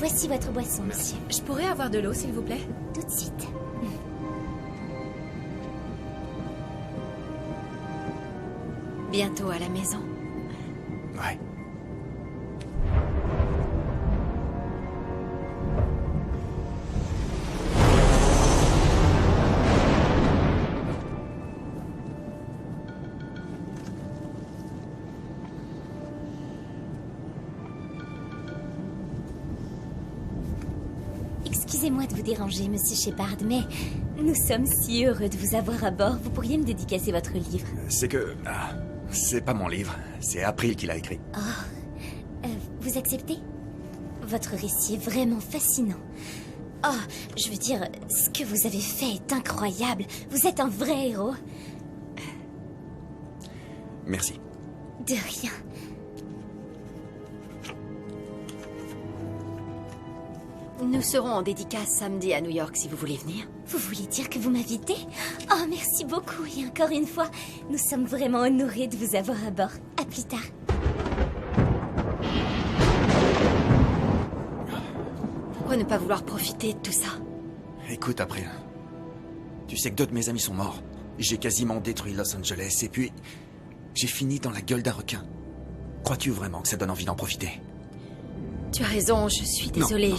Voici votre boisson, monsieur. Je pourrais avoir de l'eau, s'il vous plaît? Tout de suite. Bientôt à la maison. Ouais. Excusez-moi de vous déranger, monsieur Shepard, mais nous sommes si heureux de vous avoir à bord. Vous pourriez me dédicacer votre livre? C'est que... c'est pas mon livre. C'est April qui l'a écrit. Vous acceptez? Votre récit est vraiment fascinant. Oh, je veux dire, ce que vous avez fait est incroyable. Vous êtes un vrai héros. Merci. De rien. Nous serons en dédicace samedi à New York si vous voulez venir. Vous voulez dire que vous m'invitez? Oh, merci beaucoup. Et encore une fois, nous sommes vraiment honorés de vous avoir à bord. À plus tard. Pourquoi ne pas vouloir profiter de tout ça? Écoute, April. Tu sais que deux de mes amis sont morts. J'ai quasiment détruit Los Angeles et puis... j'ai fini dans la gueule d'un requin. Crois-tu vraiment que ça donne envie d'en profiter? Tu as raison, je suis désolée,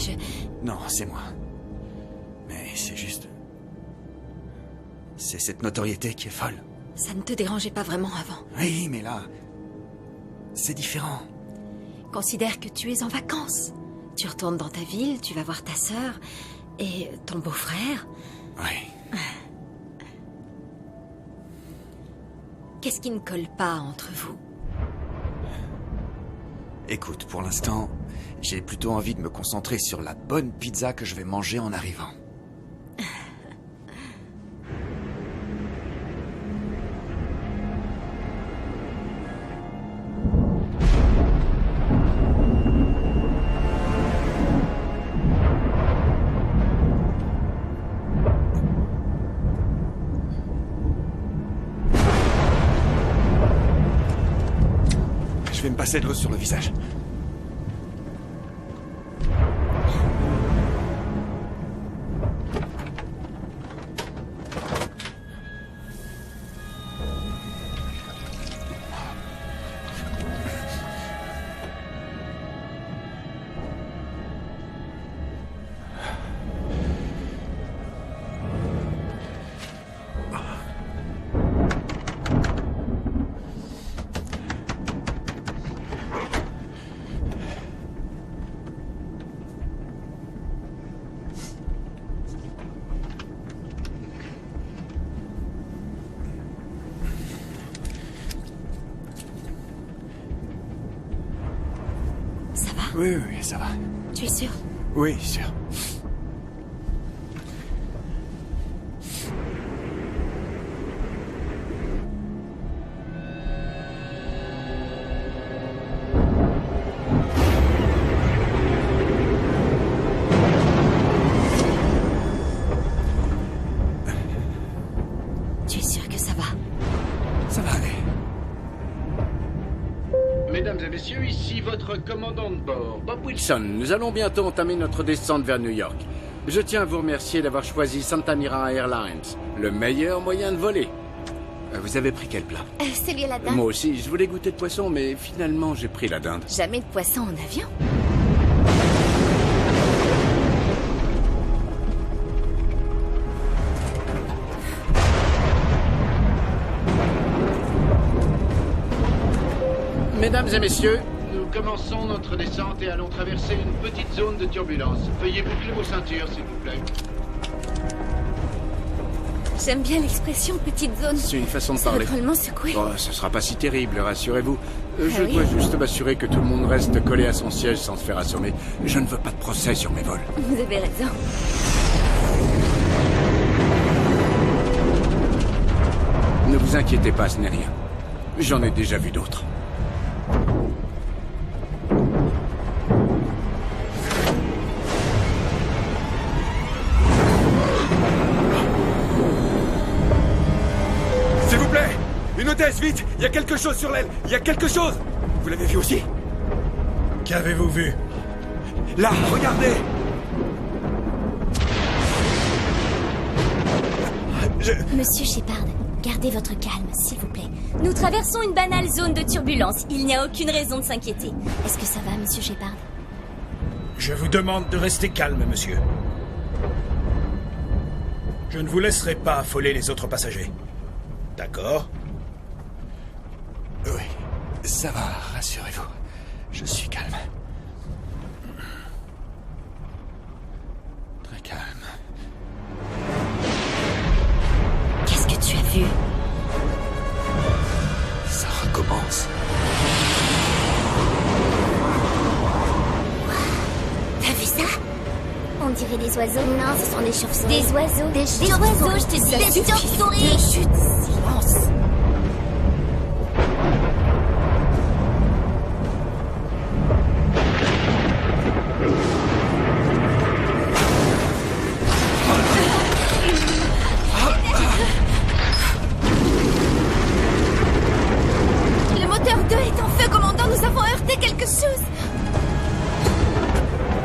Non, c'est moi. Mais c'est juste... c'est cette notoriété qui est folle. Ça ne te dérangeait pas vraiment avant. Oui, mais là... c'est différent. Considère que tu es en vacances. Tu retournes dans ta ville, tu vas voir ta sœur et ton beau-frère. Oui. Qu'est-ce qui ne colle pas entre vous? Écoute, pour l'instant, j'ai plutôt envie de me concentrer sur la bonne pizza que je vais manger en arrivant. Je vais me passer de l'eau sur le visage. Oui, ça va. Tu es sûr? Oui, sûr. Tu es sûr que ça va? Ça va aller. Mesdames et messieurs, ici votre commandant de bord, Bob Wilson. Nous allons bientôt entamer notre descente vers New York. Je tiens à vous remercier d'avoir choisi Santa Mira Airlines, le meilleur moyen de voler. Vous avez pris quel plat? Celui à la dinde. Moi aussi, je voulais goûter de poisson, mais finalement, j'ai pris la dinde. Jamais de poisson en avion. Mesdames et messieurs, Nous commençons notre descente et allons traverser une petite zone de turbulence. Veuillez boucler vos ceintures, s'il vous plaît. J'aime bien l'expression petite zone. c'est une façon de Ça va parler. drôlement secouer. Oh, ce sera pas si terrible, rassurez-vous. Je oui. dois juste m'assurer que tout le monde reste collé à son siège sans se faire assommer. Je ne veux pas de procès sur mes vols. Vous avez raison. Ne vous inquiétez pas, ce n'est rien. J'en ai déjà vu d'autres. S'il vous plaît! Une hôtesse, vite! Il y a quelque chose sur l'aile! Il y a quelque chose! Vous l'avez vu aussi? Qu'avez-vous vu? Là, regardez! Monsieur Shepard, gardez votre calme, s'il vous plaît. Nous traversons une banale zone de turbulence. Il n'y a aucune raison de s'inquiéter. Est-ce que ça va, monsieur Shepard? Je vous demande de rester calme, monsieur. Je ne vous laisserai pas affoler les autres passagers. D'accord? Oui, ça va, rassurez-vous. Je suis calme. Très calme. Qu'est-ce que tu as vu? Ça recommence. T'as vu ça? On dirait des oiseaux. Non, ce sont des chauves-souris. Des oiseaux. Des oiseaux, je te dis. Des chauves-souris. Chut, silence. Le moteur 2 est en feu, commandant. Nous avons heurté quelque chose.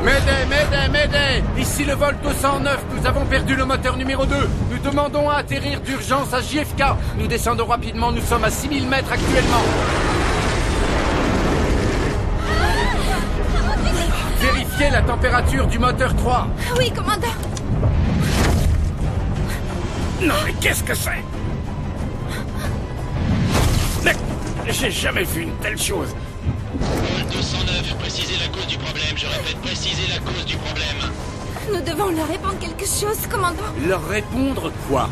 Mayday! Ici le vol 209, nous avons perdu le moteur numéro 2. Nous demandons à atterrir d'urgence à JFK. Nous descendons rapidement, nous sommes à 6000 mètres actuellement. Vérifiez la température du moteur 3. Oui, commandant. Non, mais qu'est-ce que c'est? Mais j'ai jamais vu une telle chose. 209, précisez la cause du problème. Je répète, précisez la cause du problème. Nous devons leur répondre quelque chose, commandant. Leur répondre quoi?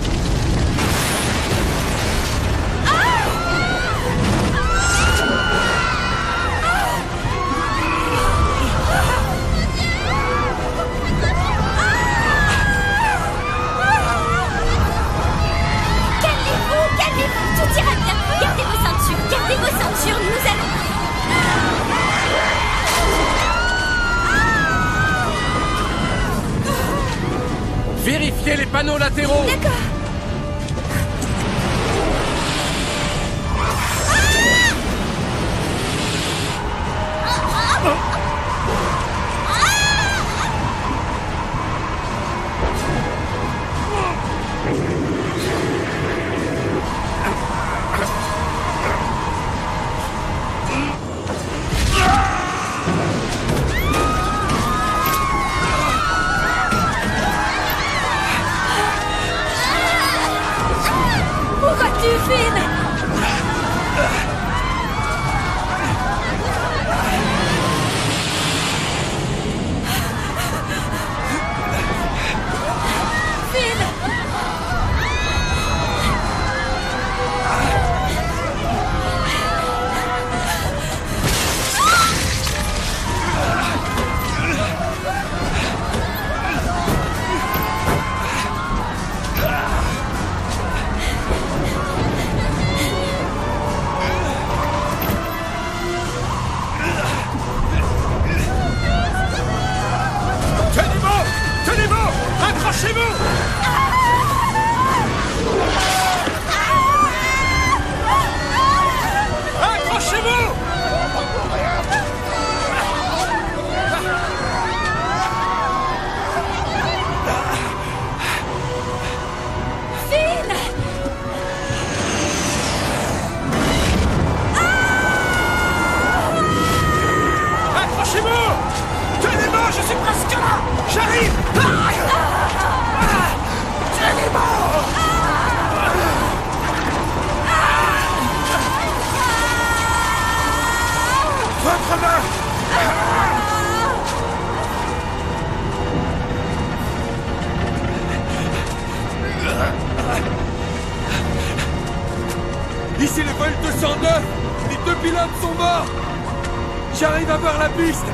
Calmez-vous, tout ira bien. Gardez vos ceintures, nous allons... Vérifiez les panneaux latéraux. D'accord. Ici le vol 209. Les deux pilotes sont morts. J'arrive à voir la piste.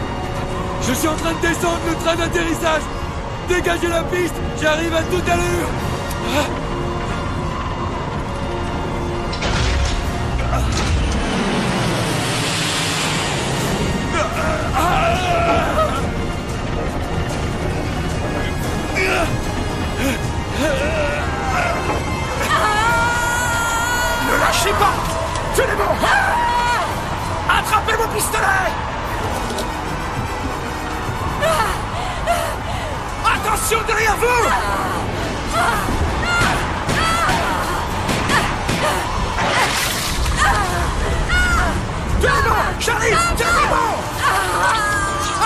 Je suis en train de descendre le train d'atterrissage. Dégagez la piste. J'arrive à toute allure. Ne lâchez pas! Tenez bon! Attrapez vos pistolets! Attention derrière vous! Tenez-moi! J'arrive! Tenez-moi!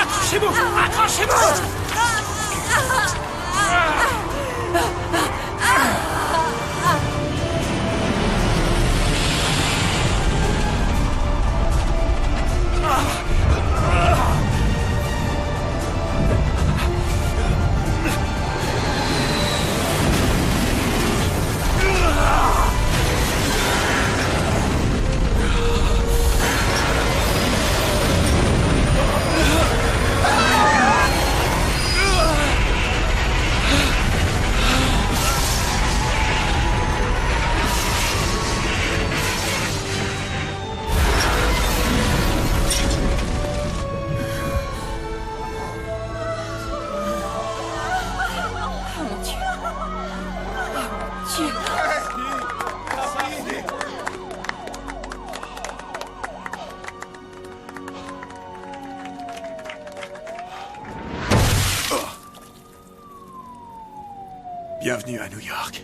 Accrochez-vous! Accrochez-vous! Bienvenue à New York.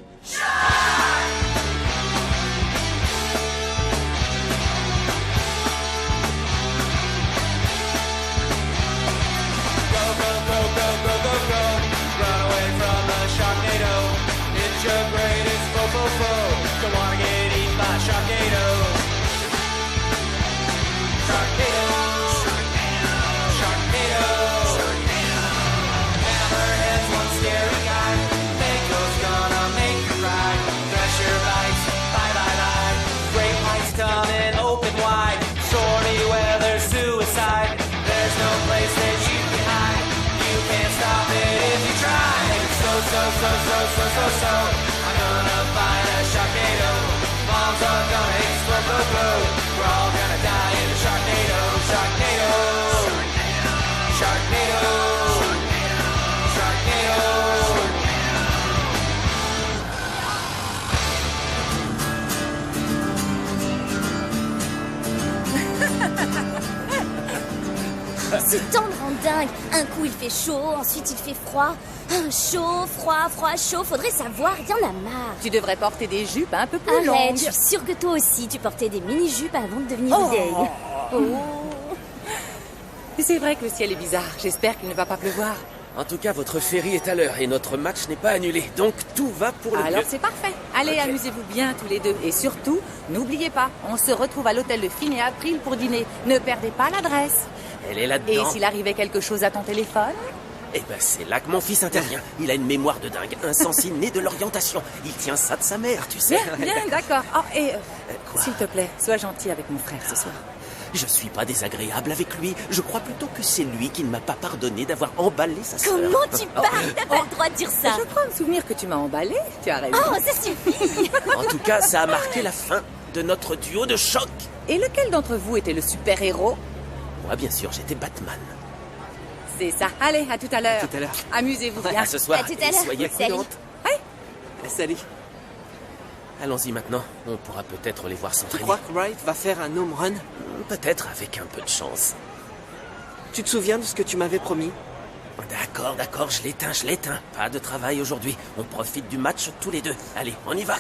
So, I'm gonna find a Sharknado. Bombs are gonna explode, we're all gonna die in a Sharknado. Sharknado. Sharknado. Sharknado. Ce temps me rend dingue. Un coup il fait chaud, ensuite il fait froid. Chaud, froid, chaud, faudrait savoir, y en a marre. Tu devrais porter des jupes un peu plus longues. Arrête, je suis sûre que toi aussi, tu portais des mini-jupes avant de devenir vieille. C'est vrai que le ciel est bizarre, j'espère qu'il ne va pas pleuvoir. En tout cas, votre ferry est à l'heure et notre match n'est pas annulé, donc tout va pour le mieux. Alors c'est parfait. Allez, amusez-vous bien tous les deux. Et surtout, n'oubliez pas, on se retrouve à l'hôtel de Finn et April pour dîner. Ne perdez pas l'adresse. Elle est là-dedans. Et s'il arrivait quelque chose à ton téléphone? Eh ben, c'est là que mon fils intervient. Il a une mémoire de dingue, un sens inné de l'orientation. Il tient ça de sa mère, tu sais. Bien, d'accord. Oh, et quoi? S'il te plaît, sois gentil avec mon frère ce soir. Je suis pas désagréable avec lui. Je crois plutôt que c'est lui qui ne m'a pas pardonné d'avoir emballé sa sœur. Comment tu parles? T'as pas le droit de dire ça. Je crois me souvenir que tu m'as emballé. Tu as raison. Oh, ça suffit. En tout cas, ça a marqué la fin de notre duo de choc. Et lequel d'entre vous était le super-héros? Moi, bien sûr, j'étais Batman. C'est ça. Allez, à tout à l'heure. À tout à l'heure. Amusez-vous bien. À ce soir. À tout à l'heure. Soyez prudentes. Oui. Salut. Allons-y maintenant. On pourra peut-être les voir s'entraîner. Tu crois que Wright va faire un home run? Peut-être avec un peu de chance. Tu te souviens de ce que tu m'avais promis? D'accord, je l'éteins. Pas de travail aujourd'hui. On profite du match tous les deux. Allez, on y va.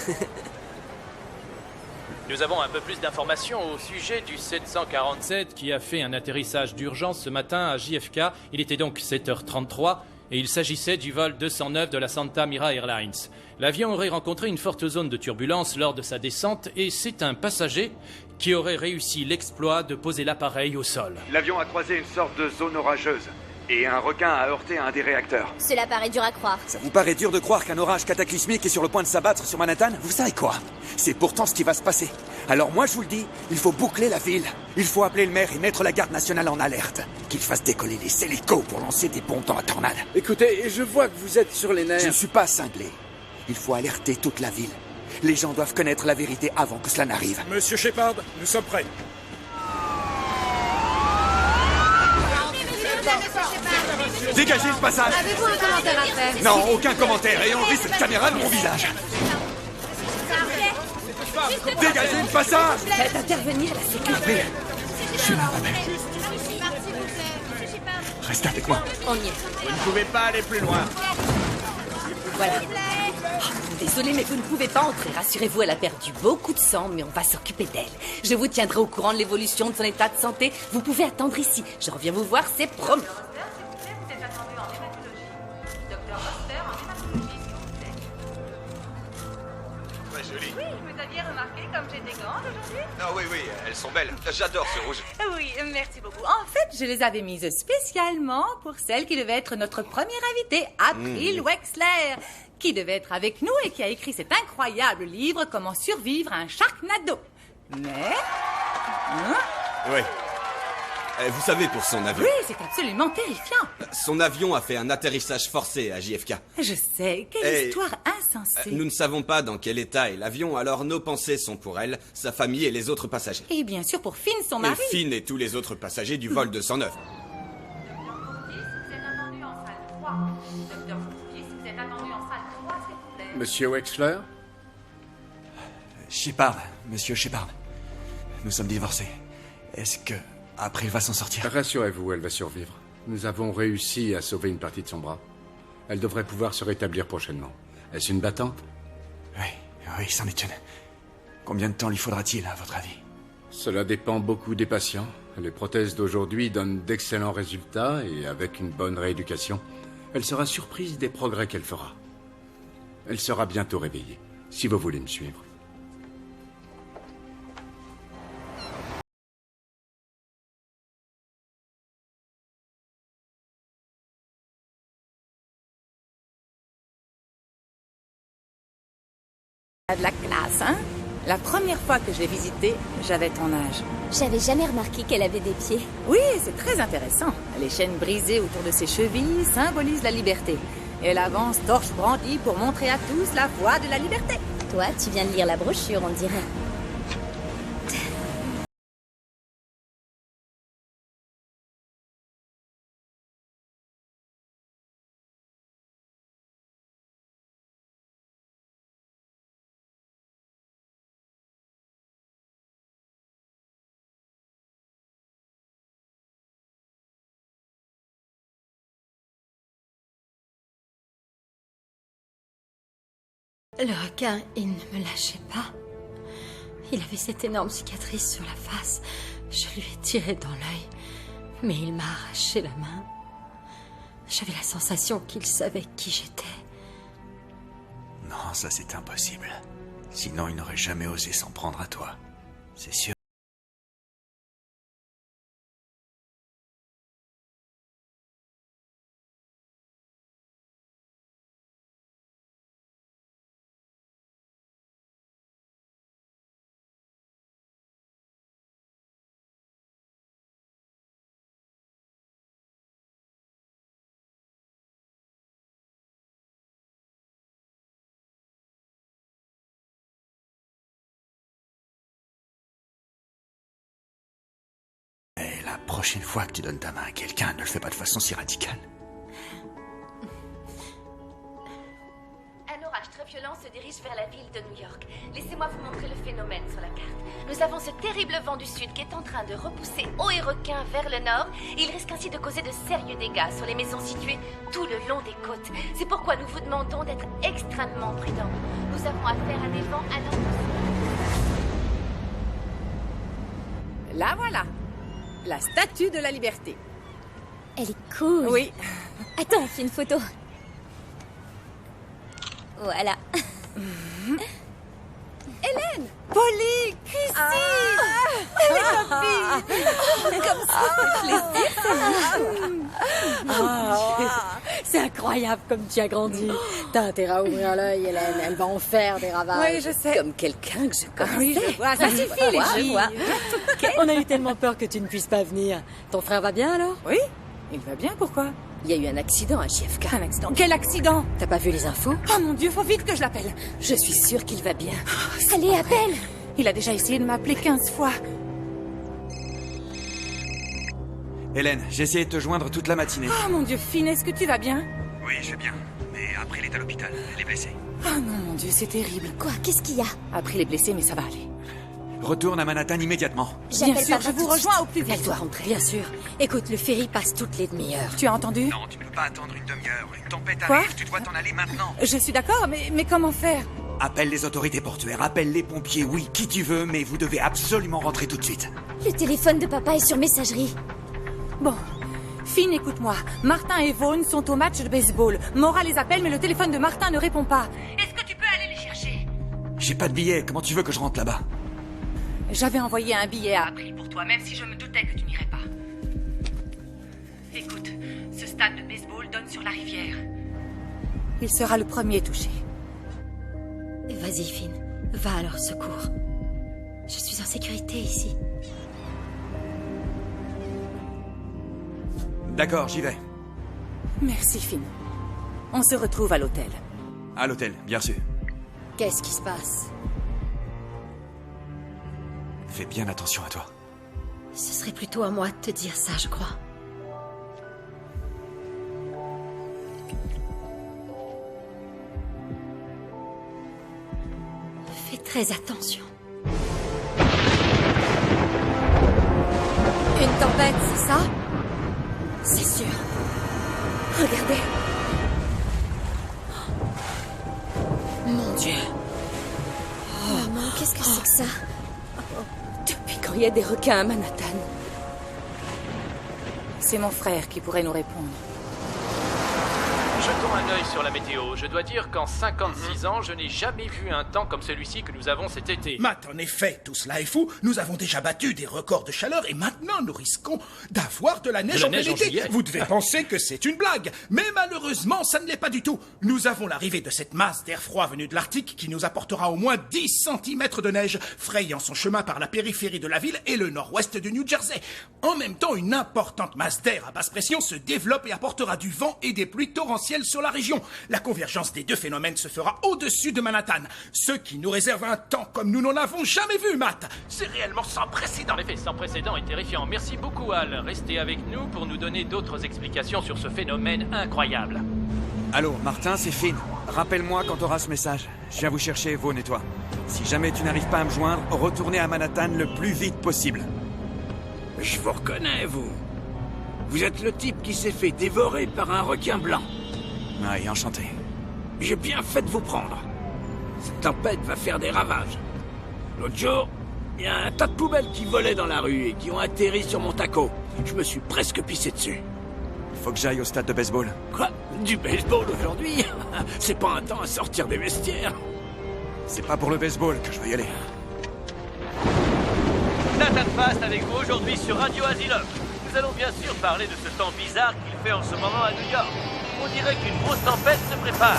Nous avons un peu plus d'informations au sujet du 747 qui a fait un atterrissage d'urgence ce matin à JFK. Il était donc 7h33 et il s'agissait du vol 209 de la Santa Mira Airlines. L'avion aurait rencontré une forte zone de turbulence lors de sa descente et c'est un passager qui aurait réussi l'exploit de poser l'appareil au sol. L'avion a croisé une sorte de zone orageuse et un requin a heurté un des réacteurs. Cela paraît dur à croire. Ça vous paraît dur de croire qu'un orage cataclysmique est sur le point de s'abattre sur Manhattan? Vous savez quoi? C'est pourtant ce qui va se passer. Alors moi je vous le dis, il faut boucler la ville. Il faut appeler le maire et mettre la garde nationale en alerte. Qu'il fasse décoller les hélicos pour lancer des bombes dans la tornade. Écoutez, je vois que vous êtes sur les nerfs. Je ne suis pas cinglé. Il faut alerter toute la ville. Les gens doivent connaître la vérité avant que cela n'arrive. Monsieur Shepard, nous sommes prêts. Dégagez le passage. Avez-vous un commentaire à faire? Non, aucun commentaire et enlevez cette caméra de mon visage. Dégagez le passage. Faites intervenir la sécurité. Je suis là, ma belle. Restez avec moi. On y est. Vous ne pouvez pas aller plus loin. Voilà. Désolée, mais vous ne pouvez pas entrer. Rassurez-vous, elle a perdu beaucoup de sang, mais on va s'occuper d'elle. Je vous tiendrai au courant de l'évolution de son état de santé. Vous pouvez attendre ici. Je reviens vous voir, c'est promis. Ouais, joli. Oui, vous aviez remarqué comme j'étais grande aujourd'hui? Ah oui, elles sont belles. J'adore ce rouge. Oui, merci beaucoup. En fait, je les avais mises spécialement pour celle qui devait être notre première invitée, April Wexler, qui devait être avec nous et qui a écrit cet incroyable livre « Comment survivre à un Sharknado ». Mais... Oui. Vous savez, pour son avion... Oui, c'est absolument terrifiant. Son avion a fait un atterrissage forcé à JFK. Je sais, quelle histoire insensée. Nous ne savons pas dans quel état est l'avion, alors nos pensées sont pour elle, sa famille et les autres passagers. Et bien sûr pour Finn, son mari. Et Finn et tous les autres passagers du vol 209. Monsieur Wexler? Shepard, monsieur Shepard. Nous sommes divorcés. Est-ce que April va s'en sortir? Rassurez-vous, elle va survivre. Nous avons réussi à sauver une partie de son bras. Elle devrait pouvoir se rétablir prochainement. Est-ce une battante? Oui, c'en est une. Combien de temps lui faudra-t-il, à votre avis? Cela dépend beaucoup des patients. Les prothèses d'aujourd'hui donnent d'excellents résultats et avec une bonne rééducation, elle sera surprise des progrès qu'elle fera. Elle sera bientôt réveillée, si vous voulez me suivre. De la classe, hein? La première fois que je l'ai visitée, j'avais ton âge. J'avais jamais remarqué qu'elle avait des pieds. Oui, c'est très intéressant. Les chaînes brisées autour de ses chevilles symbolisent la liberté. Et elle avance torche brandie pour montrer à tous la voie de la liberté. Toi, tu viens de lire la brochure, on dirait. Le requin, il ne me lâchait pas. Il avait cette énorme cicatrice sur la face. Je lui ai tiré dans l'œil, mais il m'a arraché la main. J'avais la sensation qu'il savait qui j'étais. Non, ça c'est impossible. Sinon, il n'aurait jamais osé s'en prendre à toi. C'est sûr. Et la prochaine fois que tu donnes ta main à quelqu'un, ne le fais pas de façon si radicale. Un orage très violent se dirige vers la ville de New York. Laissez-moi vous montrer le phénomène sur la carte. Nous avons ce terrible vent du sud qui est en train de repousser haut et requin vers le nord. Il risque ainsi de causer de sérieux dégâts sur les maisons situées tout le long des côtes. C'est pourquoi nous vous demandons d'être extrêmement prudents. Nous avons affaire à des vents à La voilà. La statue de la liberté. Elle est cool. Oui. Attends, on fait une photo. Voilà. Hélène, Polly, Christine, les copines. Comme ça, C'est incroyable comme tu as grandi. T'as intérêt à ouvrir l'œil, Hélène. Elle va en faire des ravages. Oui, je sais. Comme quelqu'un que je connais. Oui, je vois. Ça suffit, les filles. On a eu tellement peur que tu ne puisses pas venir. Ton frère va bien alors? Oui, il va bien, pourquoi? Il y a eu un accident à JFK. Un accident? Quel accident? T'as pas vu les infos? Oh mon Dieu, faut vite que je l'appelle. Je suis sûre qu'il va bien. Allez, appelle. Il a déjà essayé de m'appeler 15 fois. Hélène, j'ai essayé de te joindre toute la matinée. Oh mon Dieu, Finn, est-ce que tu vas bien? Oui, je vais bien. Mais après, elle est à l'hôpital. Elle est blessée. Oh non, mon Dieu, c'est terrible. Quoi? Qu'est-ce qu'il y a? Après, il est blessé, mais ça va aller. Retourne à Manhattan immédiatement. Bien sûr, je vous rejoins au plus vite. Elle doit rentrer. Bien sûr. Écoute, le ferry passe toutes les demi-heures. Tu as entendu? Non, tu ne peux pas attendre une demi-heure. Une tempête Quoi? arrive, tu dois t'en aller maintenant. Je suis d'accord, mais comment faire? Appelle les autorités portuaires, appelle les pompiers, oui, qui tu veux, mais vous devez absolument rentrer tout de suite. Le téléphone de papa est sur messagerie. Bon. Finn, écoute-moi. Martin et Vaughn sont au match de baseball. Maura les appelle, mais le téléphone de Martin ne répond pas. Est-ce que tu peux aller les chercher? J'ai pas de billet, comment tu veux que je rentre là-bas? J'avais envoyé un billet à April pour toi, même si je me doutais que tu n'irais pas. Écoute, ce stade de baseball donne sur la rivière. Il sera le premier touché. Vas-y, Finn. Va à leur secours. Je suis en sécurité ici. D'accord, j'y vais. Merci, Finn. On se retrouve à l'hôtel. À l'hôtel, bien sûr. Qu'est-ce qui se passe? Fais bien attention à toi. Ce serait plutôt à moi de te dire ça, je crois. Fais très attention. Une tempête, c'est ça? C'est sûr. Regardez. Mon Dieu. Maman, qu'est-ce que c'est que ça? Depuis quand il y a des requins à Manhattan? C'est mon frère qui pourrait nous répondre. Jetons un œil sur la météo. Je dois dire qu'en 56 ans, je n'ai jamais vu un temps comme celui-ci que nous avons cet été. Matt, en effet, tout cela est fou. Nous avons déjà battu des records de chaleur et maintenant nous risquons d'avoir de la neige en plein été. Vous devez penser que c'est une blague. Mais malheureusement, ça ne l'est pas du tout. Nous avons l'arrivée de cette masse d'air froid venue de l'Arctique qui nous apportera au moins 10 cm de neige, frayant son chemin par la périphérie de la ville et le nord-ouest du New Jersey. En même temps, une importante masse d'air à basse pression se développe et apportera du vent et des pluies torrentielles sur la région. La convergence des deux phénomènes se fera au-dessus de Manhattan, ce qui nous réserve un temps comme nous n'en avons jamais vu, Matt. C'est réellement sans précédent. En effet, sans précédent et terrifiant. Merci beaucoup, Al. Restez avec nous pour nous donner d'autres explications sur ce phénomène incroyable. Allô, Martin, c'est Finn. Rappelle-moi quand t'auras ce message. Je viens vous chercher, Vaughn et toi. Si jamais tu n'arrives pas à me joindre, retournez à Manhattan le plus vite possible. Je vous reconnais, vous. Vous êtes le type qui s'est fait dévorer par un requin blanc. Oui, enchanté. J'ai bien fait de vous prendre. Cette tempête va faire des ravages. L'autre jour, il y a un tas de poubelles qui volaient dans la rue et qui ont atterri sur mon taco. Je me suis presque pissé dessus. Faut que j'aille au stade de baseball. Quoi? Du baseball aujourd'hui? C'est pas un temps à sortir des vestiaires. C'est pas pour le baseball que je veux y aller. Nathan Fast avec vous aujourd'hui sur Radio Asylum. Nous allons bien sûr parler de ce temps bizarre qu'il fait en ce moment à New York. On dirait qu'une grosse tempête se prépare.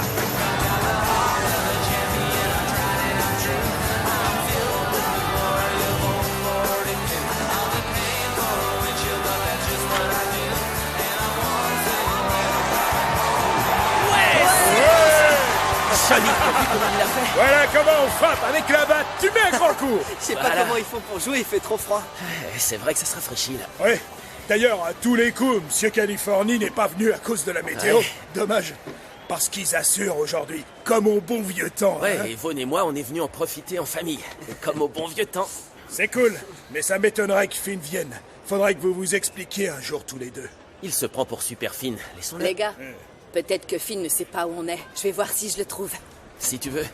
Solide, t'as vu comment il l'a fait? Voilà comment on frappe avec la batte. Tu mets un grand coup. Je sais pas comment ils font pour jouer, il fait trop froid. C'est vrai que ça se rafraîchit là. Oui. D'ailleurs, à tous les coups, Monsieur Californie n'est pas venu à cause de la météo. Ouais. Dommage. Parce qu'ils assurent aujourd'hui, comme au bon vieux temps. Ouais, hein. et Vaughn et moi, on est venus en profiter en famille. Comme au bon vieux temps. C'est cool, mais ça m'étonnerait que Finn vienne. Faudrait que vous vous expliquiez un jour tous les deux. Il se prend pour super Finn. Laissons-le. Les gars, peut-être que Finn ne sait pas où on est. Je vais voir si je le trouve. Si tu veux.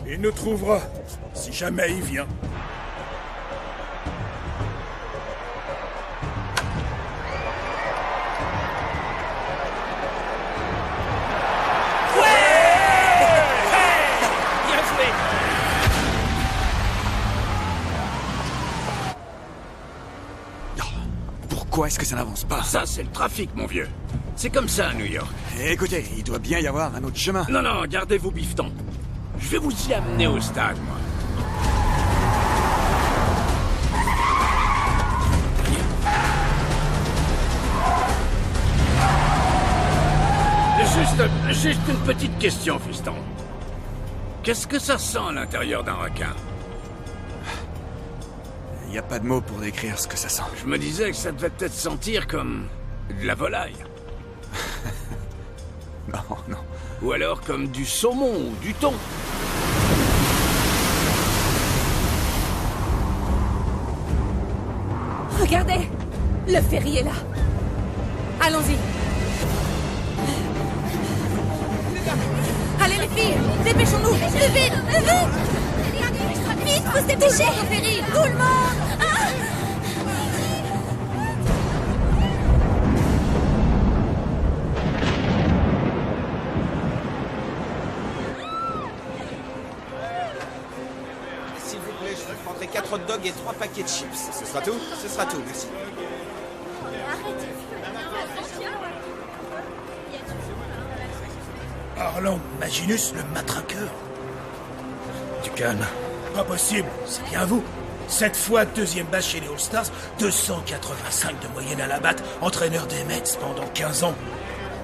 Il nous trouvera, si jamais il vient. Pourquoi est-ce que ça n'avance pas? Ça, c'est le trafic, mon vieux. C'est comme ça à New York. Écoutez, il doit bien y avoir un autre chemin. Non, non, gardez vos bifetons. Je vais vous y amener au stade, moi. Juste une petite question, fiston. Qu'est-ce que ça sent à l'intérieur d'un requin? Il n'y a pas de mots pour décrire ce que ça sent. Je me disais que ça devait peut-être sentir comme de la volaille. Non, non. Ou alors comme du saumon ou du thon. Le ferry est là. Allons-y. Allez les filles, dépêchons-nous. Plus vite, plus vite. Vite, faut se dépêcher. Ferry, tout le monde. S'il vous plaît, je prendrai 4 hot dogs et 3 paquets de chips. Ce sera tout? Ce sera tout, merci. Arland Maginus, le matraqueur. Du calme. Pas possible, c'est bien vous. 7 fois deuxième base chez les All-Stars, 285 de moyenne à la batte, entraîneur des Mets pendant 15 ans.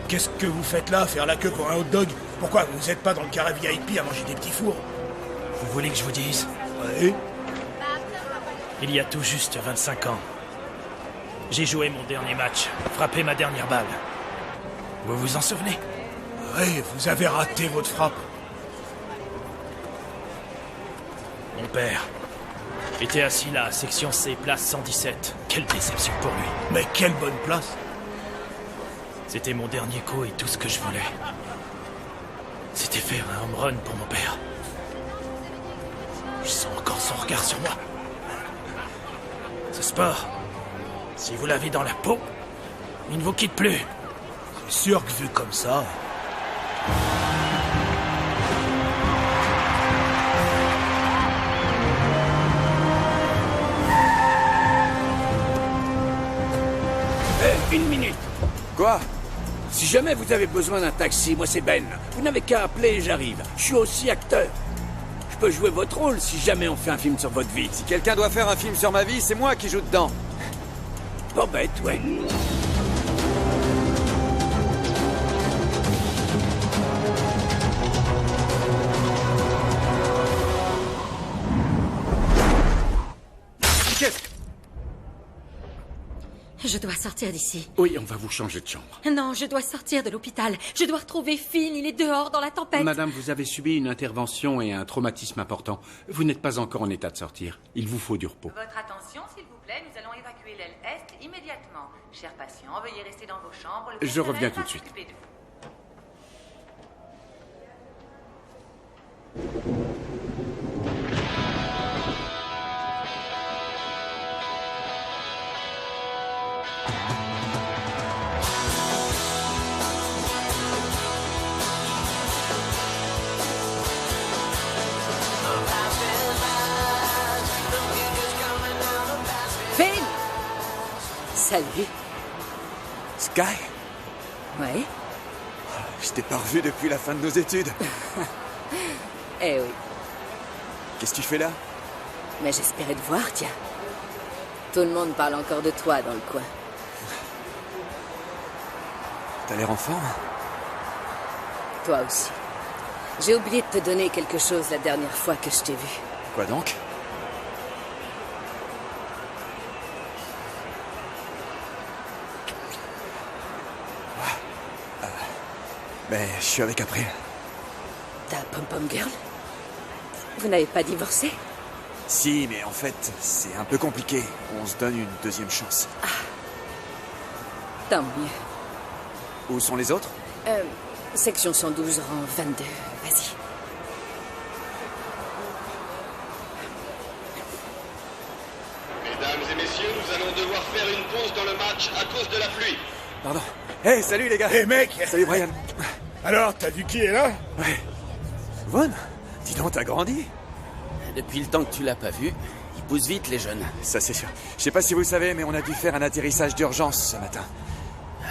Qu'est-ce que vous faites là, faire la queue pour un hot dog? Pourquoi vous n'êtes pas dans le carré VIP à manger des petits fours? Vous voulez que je vous dise? Oui. Il y a tout juste 25 ans, j'ai joué mon dernier match, frappé ma dernière balle. Vous vous en souvenez? Oui, vous avez raté votre frappe. Mon père était assis là, section C, place 117. Quelle déception pour lui. Mais quelle bonne place. C'était mon dernier coup et tout ce que je voulais, c'était faire un home run pour mon père. Je sens encore son regard sur moi. Ce sport, si vous l'avez dans la peau, il ne vous quitte plus. C'est sûr que vu comme ça... Une minute. Quoi? Si jamais vous avez besoin d'un taxi, moi c'est Ben. Vous n'avez qu'à appeler et j'arrive. Je suis aussi acteur. Je peux jouer votre rôle si jamais on fait un film sur votre vie. Si quelqu'un doit faire un film sur ma vie, c'est moi qui joue dedans. Pas bête, ouais. Je dois sortir d'ici. Oui, on va vous changer de chambre. Non, je dois sortir de l'hôpital. Je dois retrouver Finn, il est dehors dans la tempête. Madame, vous avez subi une intervention et un traumatisme important. Vous n'êtes pas encore en état de sortir. Il vous faut du repos. Votre attention, s'il vous plaît, nous allons évacuer l'aile Est immédiatement. Chers patients, veuillez rester dans vos chambres. Le Je reviens personnel tout va de suite. s'occuper de vous. Finn! Salut. Sky? Ouais? Je t'ai pas revu depuis la fin de nos études. Eh oui. Qu'est-ce que tu fais là? Mais j'espérais te voir, tiens. Tout le monde parle encore de toi dans le coin. T'as l'air en forme? Toi aussi. J'ai oublié de te donner quelque chose la dernière fois que je t'ai vu. Quoi donc? Ben, je suis avec April. Ta pom-pom girl? Vous n'avez pas divorcé? Si, mais en fait, c'est un peu compliqué. On se donne une deuxième chance. Tant mieux. Où sont les autres? Section 112, rang 22. Vas-y. Mesdames et messieurs, nous allons devoir faire une pause dans le match à cause de la pluie. Pardon. Hey, salut les gars. Hey mec. Salut Brian. Alors, t'as vu qui est là? Ouais. Von, dis donc, t'as grandi. Depuis le temps que tu l'as pas vu, ils poussent vite les jeunes. Ça c'est sûr. Je sais pas si vous savez, mais on a dû faire un atterrissage d'urgence ce matin.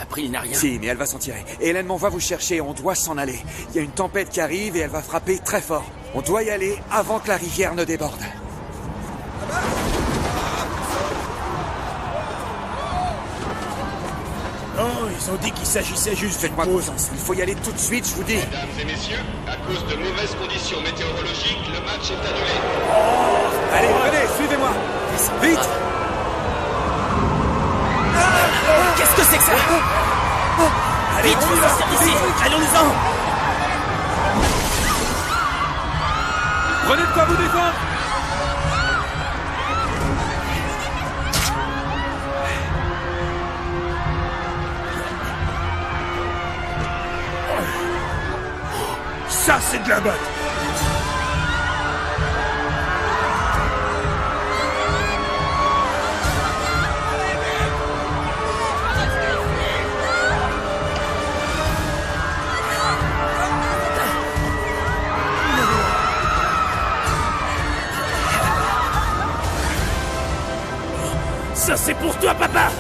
April n'a rien. Si, mais elle va s'en tirer. Et Hélène m'envoie vous chercher, on doit s'en aller. Il y a une tempête qui arrive et elle va frapper très fort. On doit y aller avant que la rivière ne déborde. Non, ils ont dit qu'il s'agissait juste d'une Faites-moi pause. confiance, il faut y aller tout de suite, je vous dis. Mesdames et messieurs, à cause de mauvaises conditions météorologiques, le match est annulé. Allez, venez, suivez-moi. Vite. Qu'est-ce que c'est que ça? Allez, Vite, on y va. sortir d'ici. Allons-nous-en. Prenez de quoi vous défendre. Ça, c'est de la botte. Ça, c'est pour toi, papa!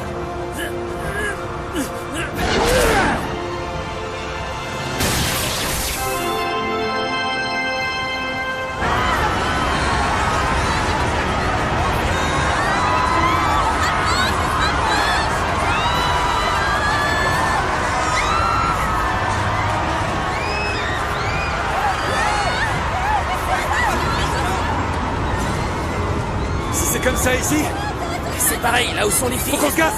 Si c'est comme ça ici, C'est pareil, là où sont les filles. faut qu'on se casse.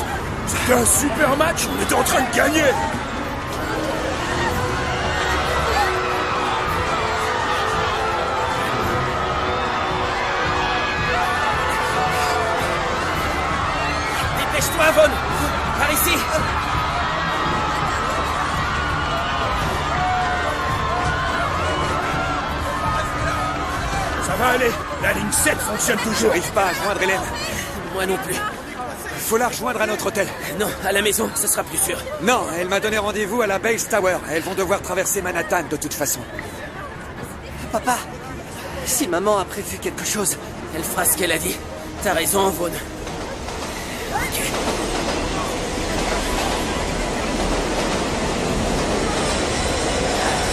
C'était un super match, on était en train de gagner. Dépêche-toi, Vaughn. Par ici. Ça va aller, la ligne 7 fonctionne toujours. J'arrive pas à joindre Hélène. Moi non plus. Il faut la rejoindre à notre hôtel. Non, à la maison, ce sera plus sûr. Non, elle m'a donné rendez-vous à la Base Tower. Elles vont devoir traverser Manhattan de toute façon. Papa, si maman a prévu quelque chose, elle fera ce qu'elle a dit. T'as raison, Vaughn. Ok.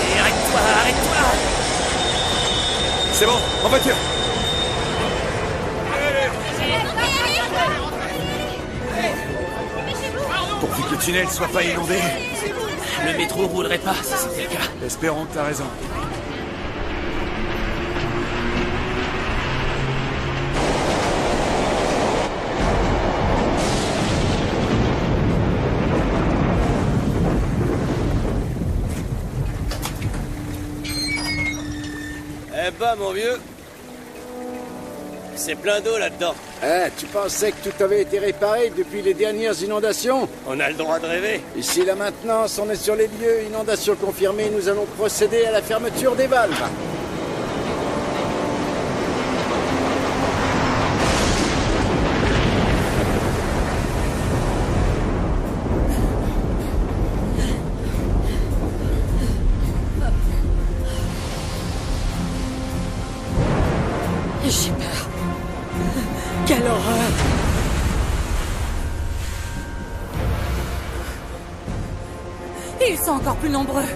Allez, arrête-toi, arrête-toi. C'est bon, en voiture. Pourvu que le tunnel soit pas inondé. Le métro roulerait pas si c'était le cas. Espérons que t'as raison. Eh ben, mon vieux, c'est plein d'eau là-dedans. Eh, tu pensais que tout avait été réparé depuis les dernières inondations? On a le droit de rêver. Ici, la maintenance, on est sur les lieux. Inondation confirmée, nous allons procéder à la fermeture des valves. J'ai peur. Quelle horreur! Ils sont encore plus nombreux.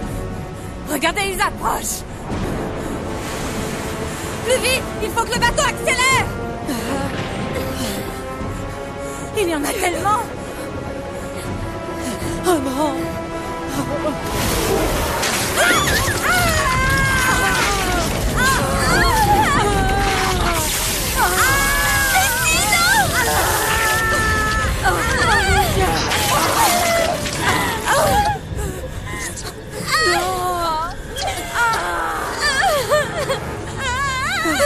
Regardez, ils approchent. Plus vite, il faut que le bateau accélère. Il y en a tellement. Oh non!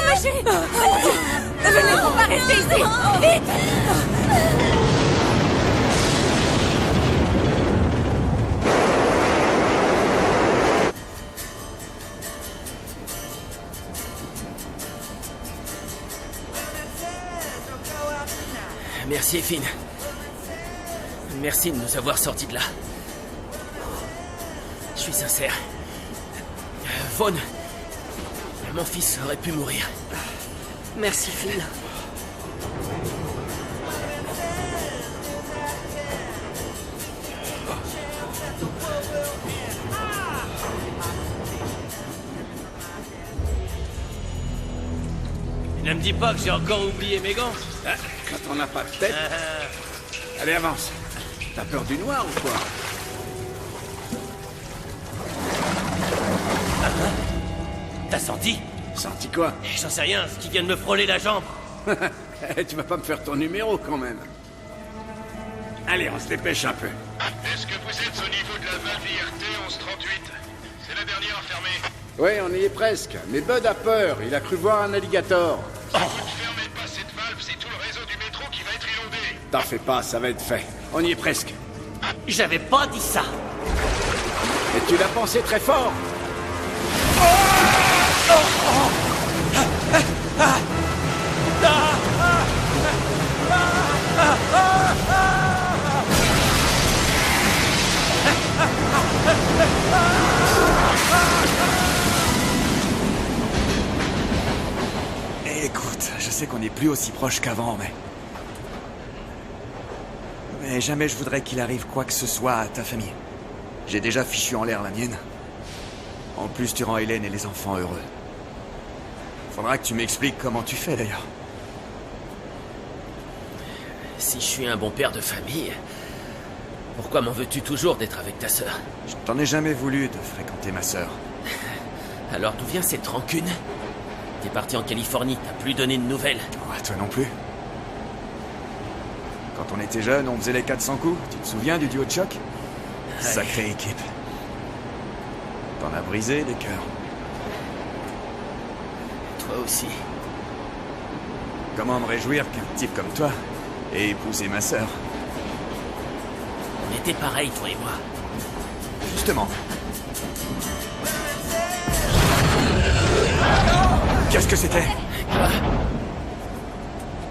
Ma chérie, venez, on va rester ici. Vite. Merci, Finn. Merci de nous avoir sortis de là. Je suis sincère. Vaughn, mon fils aurait pu mourir. Merci, Phil. Ne me dis pas que j'ai encore oublié mes gants. Ah, quand on n'a pas de tête... Allez, avance. T'as peur du noir ou quoi? T'as senti? Senti quoi? J'en sais rien, ce qui vient de me frôler la jambe. Tu vas pas me faire ton numéro quand même. Allez, on se dépêche un peu. Est-ce que vous êtes au niveau de la valve IRT 1138? C'est la dernière à fermer. Oui, on y est presque. Mais Bud a peur. Il a cru voir un alligator. Si vous ne fermez pas cette valve, c'est tout le réseau du métro qui va être inondé. T'en fais pas, ça va être fait. On y est presque. J'avais pas dit ça. Et tu l'as pensé très fort. Oh Écoute, je sais qu'on n'est plus aussi proche qu'avant, mais jamais je voudrais qu'il arrive quoi que ce soit à ta famille. J'ai déjà fichu en l'air la mienne. En plus, tu rends Hélène et les enfants heureux. Faudra que tu m'expliques comment tu fais, d'ailleurs. Si je suis un bon père de famille, pourquoi m'en veux-tu toujours d'être avec ta sœur? Je t'en ai jamais voulu de fréquenter ma sœur. Alors d'où vient cette rancune? T'es parti en Californie, t'as plus donné de nouvelles. Ouais, toi non plus. Quand on était jeunes, on faisait les 400 coups. Tu te souviens du duo de choc? Sacrée équipe. T'en as brisé des cœurs. Toi aussi. Comment me réjouir qu'un type comme toi ait épousé ma sœur? On était pareils, toi et moi. Justement. Qu'est-ce que c'était?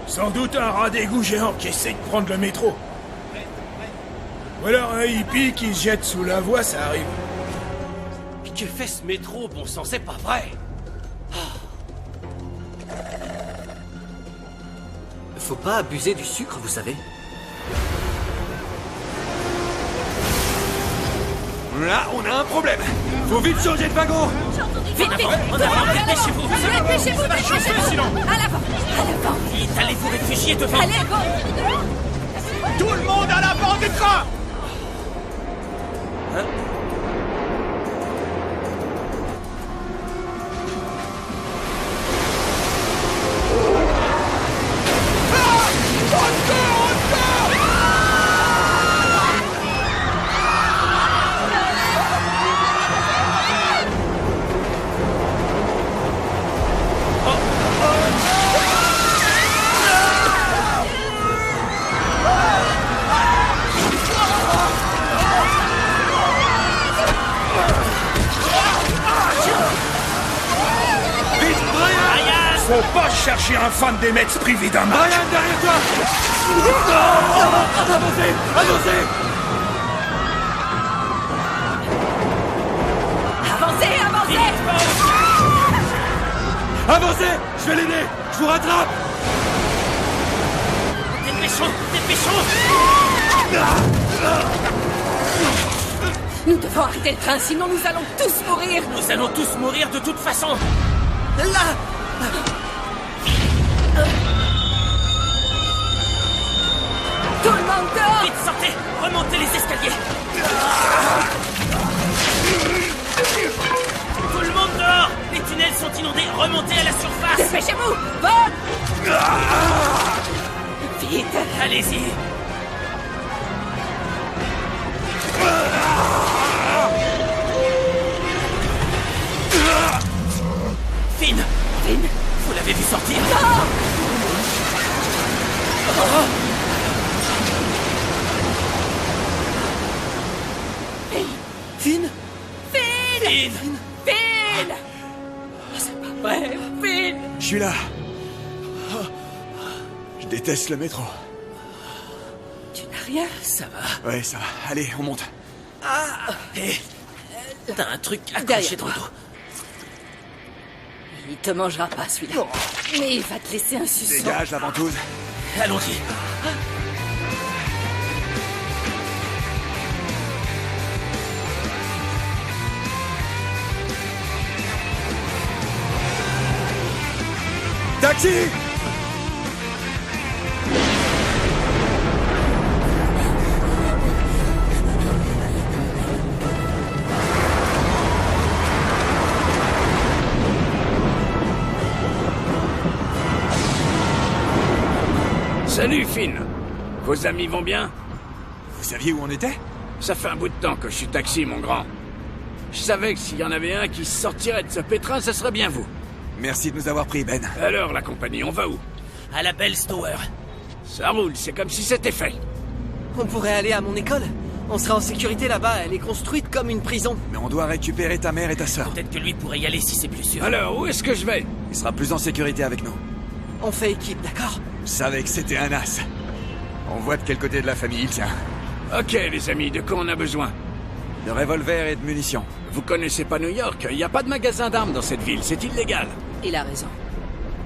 Sans doute un rat d'égout géant qui essaie de prendre le métro. Ou alors un hippie qui se jette sous la voie, ça arrive. Que fait ce métro, bon sang, c'est pas vrai. Faut pas abuser du sucre, vous savez. Là, on a un problème. Faut vite changer de wagon. Vite, en avant, dépêchez-vous. Dépêchez-vous, Ça va chauffer, sinon. À l'avant, à l'avant. Vite, allez vous réfugier devant. Allez, go. Tout le monde à l'avant du train. Faut pas chercher un fan des Mets privé d'un match. Brian, derrière toi. Avancez, avancez. Avancez, avancez. Avancez, je vais l'aider. Je vous rattrape. Dépêchons, dépêchons. Nous devons arrêter le train, sinon nous allons tous mourir. Nous allons tous mourir de toute façon. Là. Tout le monde dehors. Vite, sortez. Remontez les escaliers. Tout le monde dehors. Les tunnels sont inondés. Remontez à la surface. Dépêchez-vous. Bon. Vite. Allez-y. Finn. Finn. Vous l'avez vu sortir? Finn. Finn. Finn. Finn. C'est pas vrai. Finn. Je suis là. Je déteste le métro. Tu n'as rien? Ça va. Ouais, ça va. Allez, on monte. Hé, t'as un truc accroché dans le dos. Il te mangera pas, celui-là. Mais il va te laisser un suçon. Dégage la ventouse. Allons-y. Taxi. Salut, Finn. Vos amis vont bien? Vous saviez où on était? Ça fait un bout de temps que je suis taxi, mon grand. Je savais que s'il y en avait un qui sortirait de ce pétrin, ce serait bien vous. Merci de nous avoir pris, Ben. Alors, la compagnie, on va où? À la Belle Stower. Ça roule, c'est comme si c'était fait. On pourrait aller à mon école? On sera en sécurité là-bas, elle est construite comme une prison. Mais on doit récupérer ta mère et ta sœur. Peut-être que lui pourrait y aller si c'est plus sûr. Alors, où est-ce que je vais? Il sera plus en sécurité avec nous. On fait équipe, d'accord? Je savais que c'était un as. On voit de quel côté de la famille il tient. Ok, les amis, de quoi on a besoin? De revolvers et de munitions. Vous connaissez pas New York? Il n'y a pas de magasin d'armes dans cette ville, c'est illégal. Il a raison.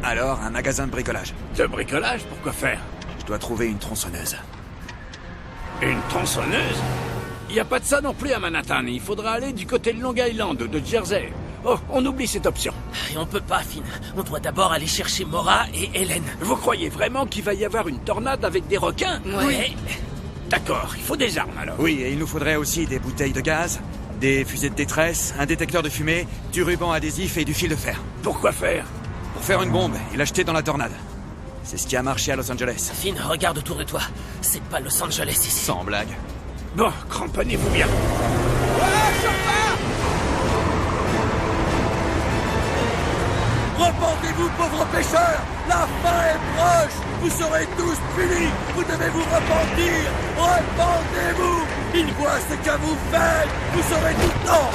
Alors, un magasin de bricolage. De bricolage? Pourquoi faire? Je dois trouver une tronçonneuse. Une tronçonneuse? Il n'y a pas de ça non plus à Manhattan. Il faudra aller du côté de Long Island, de Jersey. Oh, on oublie cette option. Et on peut pas, Finn. On doit d'abord aller chercher Mora et Hélène. Vous croyez vraiment qu'il va y avoir une tornade avec des requins? Oui. D'accord, il faut des armes alors. Oui, et il nous faudrait aussi des bouteilles de gaz, des fusées de détresse, un détecteur de fumée, du ruban adhésif et du fil de fer. Pourquoi faire? Pour faire une bombe et l'acheter dans la tornade. C'est ce qui a marché à Los Angeles. Finn, regarde autour de toi. C'est pas Los Angeles ici. Sans blague. Bon, cramponnez-vous bien. Repentez-vous, pauvres pêcheurs! La fin est proche! Vous serez tous punis! Vous devez vous repentir! Repentez-vous! Il voit ce que vous faites! Vous serez tout le temps!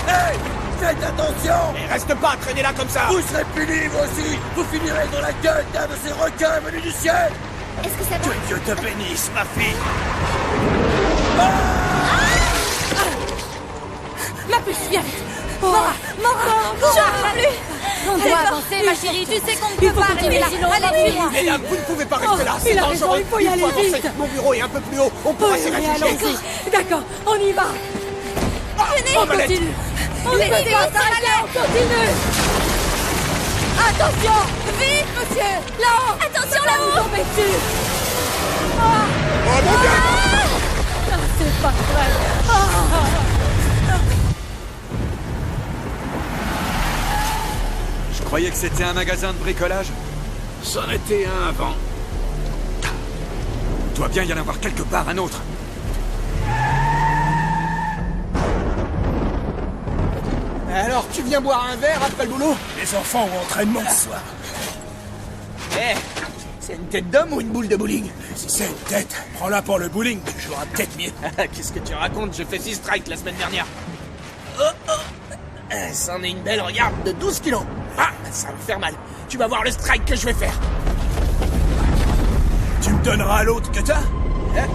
Hey! Faites attention! Et reste pas à traîner là comme ça! Vous serez punis, vous aussi! Vous finirez dans la gueule d'un de ces requins venus du ciel! Est-ce que ça va? Que Dieu te bénisse, ma fille! Ma puce, viens vite. Mora, J'en peux plus. On doit avancer, ma chérie. Tu sais qu'on ne peut pas rester là. Allez, suis-moi. Mesdames, vous ne pouvez pas rester là, c'est il a raison, dangereux. il faut y aller avancer. vite. Mon bureau est un peu plus haut, on pourra s'y réfugier. Allons-y. D'accord, on y va. Venez, on continue. On continue. Attention. Vite, monsieur. Là-haut. Attention là-haut. Tombez dessus. Oh mon Dieu! C'est pas vrai. Je croyais que c'était un magasin de bricolage. C'en était un avant. Il doit bien y en avoir quelque part un autre. Alors, tu viens boire un verre après le boulot? Les enfants ont entraînement ce soir. Eh, c'est une tête d'homme ou une boule de bowling? Si c'est une tête, prends-la pour le bowling, tu joueras peut-être mieux. Qu'est-ce que tu racontes? J'ai fait 6 strikes la semaine dernière. C'en est une belle, regarde, de 12 kilos. Ah, ça va me faire mal. Tu vas voir le strike que je vais faire. Tu me donneras l'autre que t'as? Hein?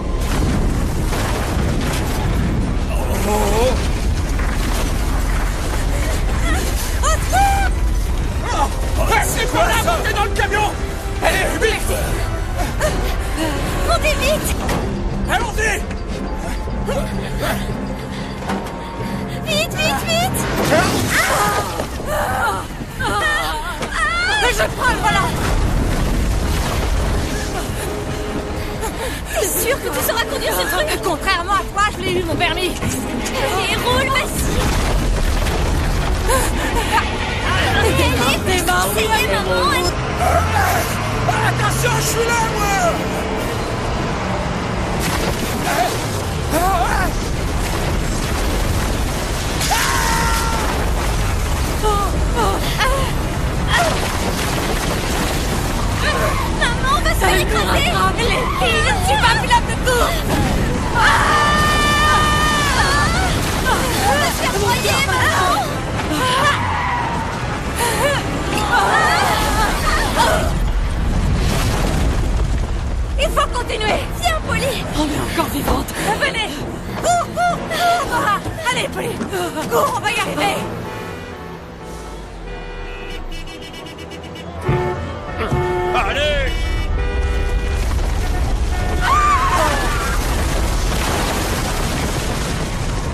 C'est quoi ça? Montez dans le camion! Allez, vite! Montez vite! Allons-y! Vite, vite, vite! Je prends le volant. T'es sûr que tu sauras conduire ce truc? Contrairement à toi, je l'ai eu mon permis. Et roule, Massy! T'es mort, maman! Attention, je suis là, moi! Maman, on va se faire écraser! Tu vas plus là de cours. On va se faire broyer, maman! Il faut continuer. Viens, Polly! On est encore vivante. Venez. Cours, cours. Allez, Polly. Cours, on va y arriver. Allez!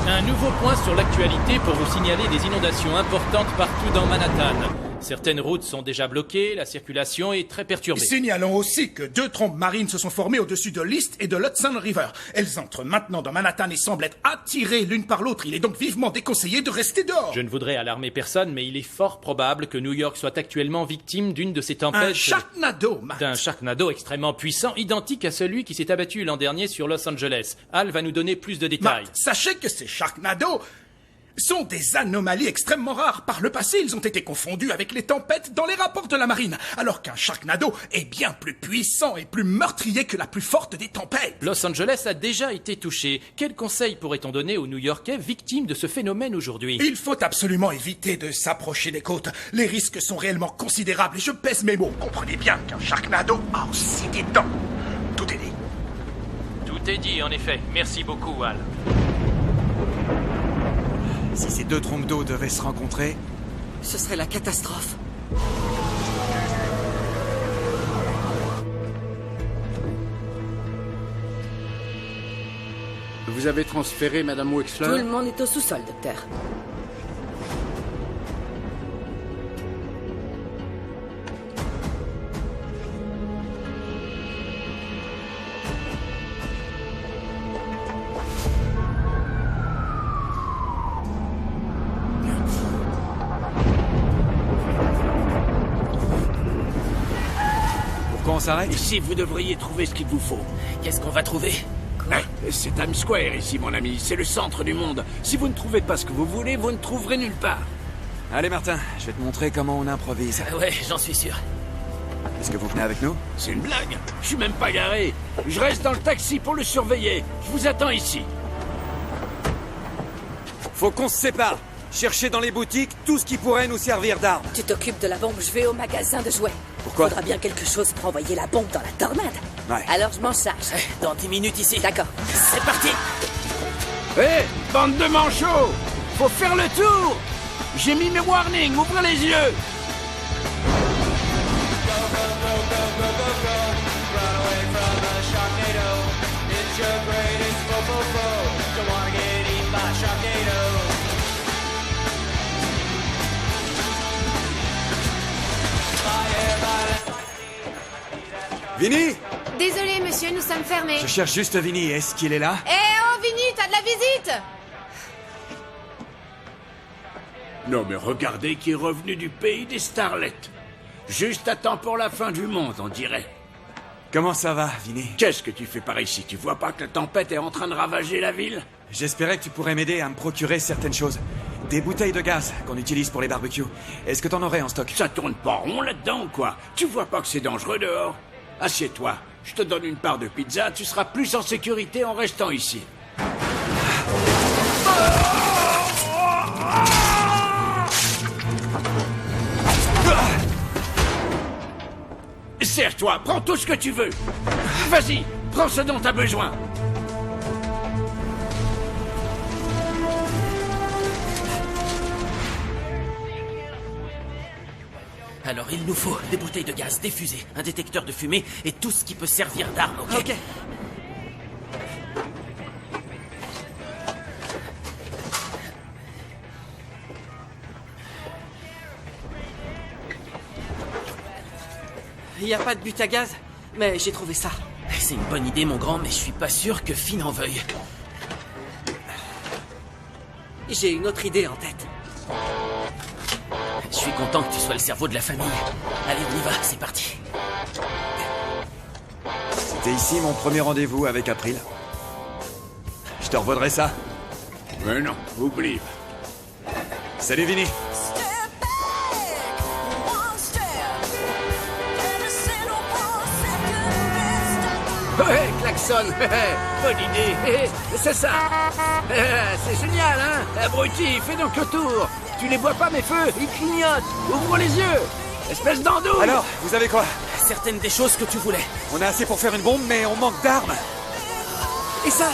Un nouveau point sur l'actualité pour vous signaler des inondations importantes partout dans Manhattan. Certaines routes sont déjà bloquées, la circulation est très perturbée. Signalons aussi que 2 trompes marines se sont formées au-dessus de l'East et de l'Hudson River. Elles entrent maintenant dans Manhattan et semblent être attirées l'une par l'autre. Il est donc vivement déconseillé de rester dehors. Je ne voudrais alarmer personne, mais il est fort probable que New York soit actuellement victime d'une de ces tempêtes... Un Sharknado, Matt. D'un Sharknado extrêmement puissant, identique à celui qui s'est abattu l'an dernier sur Los Angeles. Al va nous donner plus de détails. Matt, sachez que ces Sharknado sont des anomalies extrêmement rares. Par le passé, ils ont été confondus avec les tempêtes dans les rapports de la marine, alors qu'un Sharknado est bien plus puissant et plus meurtrier que la plus forte des tempêtes. Los Angeles a déjà été touché. Quel conseil pourrait-on donner aux New-Yorkais victimes de ce phénomène aujourd'hui? Il faut absolument éviter de s'approcher des côtes. Les risques sont réellement considérables et je pèse mes mots. Comprenez bien qu'un Sharknado a aussi des dents. Tout est dit. Tout est dit, en effet. Merci beaucoup, Al. Si ces deux trompes d'eau devaient se rencontrer... Ce serait la catastrophe. Vous avez transféré Madame Wexler? Tout le monde est au sous-sol, docteur. Pourquoi on s'arrête? Ici, vous devriez trouver ce qu'il vous faut. Qu'est-ce qu'on va trouver? C'est Times Square ici, mon ami. C'est le centre du monde. Si vous ne trouvez pas ce que vous voulez, vous ne trouverez nulle part. Allez, Martin, je vais te montrer comment on improvise. Ouais, j'en suis sûr. Est-ce que vous venez avec nous? C'est une blague. Je suis même pas garé. Je reste dans le taxi pour le surveiller. Je vous attends ici. Faut qu'on se sépare. Cherchez dans les boutiques tout ce qui pourrait nous servir d'arme. Tu t'occupes de la bombe, je vais au magasin de jouets. Pourquoi? Faudra bien quelque chose pour envoyer la bombe dans la tornade. Ouais. Alors je m'en charge. Dans 10 minutes ici. D'accord. C'est parti. Hé, bande de manchots! Faut faire le tour! J'ai mis mes warnings, ouvrez les yeux! Vinny! Désolé, monsieur, nous sommes fermés. Je cherche juste Vinny. Est-ce qu'il est là? Eh oh, Vinny, t'as de la visite? Non mais regardez qui est revenu du pays des starlettes. Juste à temps pour la fin du monde, on dirait. Comment ça va, Vinny? Qu'est-ce que tu fais par ici? Tu vois pas que la tempête est en train de ravager la ville? J'espérais que tu pourrais m'aider à me procurer certaines choses. Des bouteilles de gaz qu'on utilise pour les barbecues. Est-ce que t'en aurais en stock? Ça tourne pas rond là-dedans ou quoi? Tu vois pas que c'est dangereux dehors? Assieds-toi, je te donne une part de pizza, tu seras plus en sécurité en restant ici. Serre-toi, prends tout ce que tu veux. Vas-y, prends ce dont t'as besoin. Alors il nous faut des bouteilles de gaz, des fusées, un détecteur de fumée et tout ce qui peut servir d'arme, ok? Ok. Il n'y a pas de but à gaz, mais j'ai trouvé ça. C'est une bonne idée, mon grand, mais je suis pas sûr que Finn en veuille. J'ai une autre idée en tête. Je suis content que tu sois le cerveau de la famille. Allez, on y va, c'est parti. C'était ici mon premier rendez-vous avec April. Je te revaudrai ça. Mais non, oublie. Salut, Vinny. Ouais, klaxon. Bonne idée. C'est ça. C'est génial, hein? Abruti, fais donc le tour. Tu les vois pas, mes feux? Ils clignotent. Ouvre les yeux. Espèce d'andouille. Alors, vous avez quoi? Certaines des choses que tu voulais. On a assez pour faire une bombe, mais on manque d'armes. Et ça?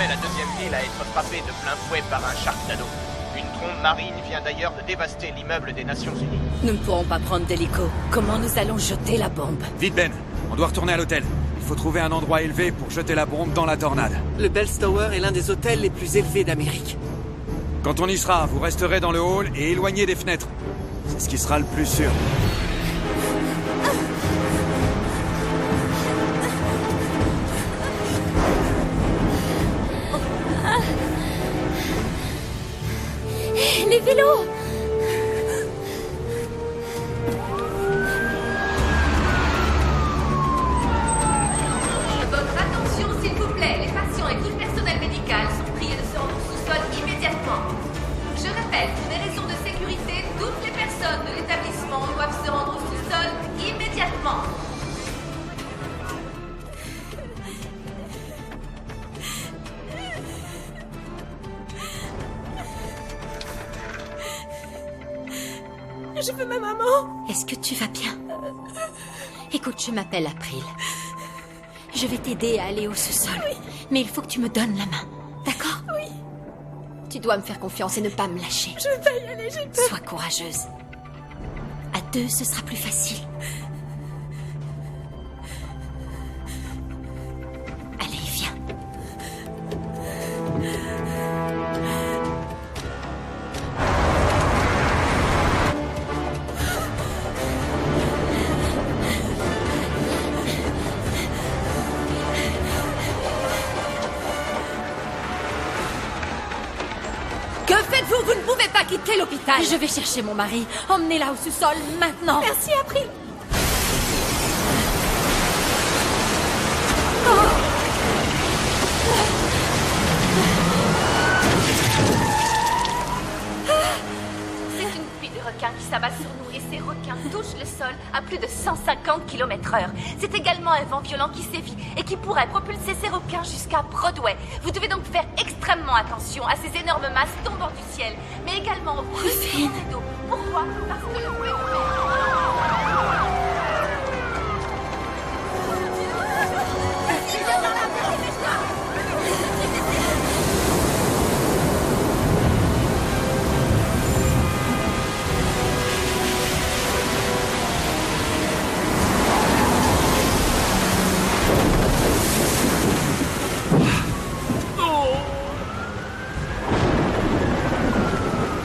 La deuxième ville à être frappée de plein fouet par un Sharknado. Une trombe marine vient d'ailleurs de dévaster l'immeuble des Nations Unies. Nous ne pourrons pas prendre d'hélico. Comment nous allons jeter la bombe? Vite, Ben. On doit retourner à l'hôtel. Il faut trouver un endroit élevé pour jeter la bombe dans la tornade. Le Bell's Tower est l'un des hôtels les plus élevés d'Amérique. Quand on y sera, vous resterez dans le hall et éloigné des fenêtres. C'est ce qui sera le plus sûr. Les vélos! Votre attention, s'il vous plaît. Les patients et tout le personnel médical sont priés de se rendre au sous-sol immédiatement. Je répète, pour des raisons de sécurité, toutes les personnes de l'établissement doivent se rendre au sous-sol immédiatement. Je veux ma maman. Est-ce que tu vas bien? Écoute, je m'appelle April. Je vais t'aider à aller au sous-sol. Oui. Mais il faut que tu me donnes la main. D'accord? Oui. Tu dois me faire confiance et ne pas me lâcher. Je vais pas y aller, j'ai peur. Sois courageuse. À deux, ce sera plus facile. Allez, viens. Que faites-vous? Vous ne pouvez pas quitter l'hôpital. Je vais chercher mon mari. Emmenez-la au sous-sol maintenant. Merci, April. C'est une pluie de requins qui s'abat sur nous et ces requins touchent le sol à plus de 150 km/h. C'est également un vent violent qui sévit et qui pourrait propulser ces requins jusqu'à Broadway. Vous devez donc faire extrêmement attention à ces énormes masses tombant du ciel, mais également aux bruits des tornades. Pourquoi? Parce que le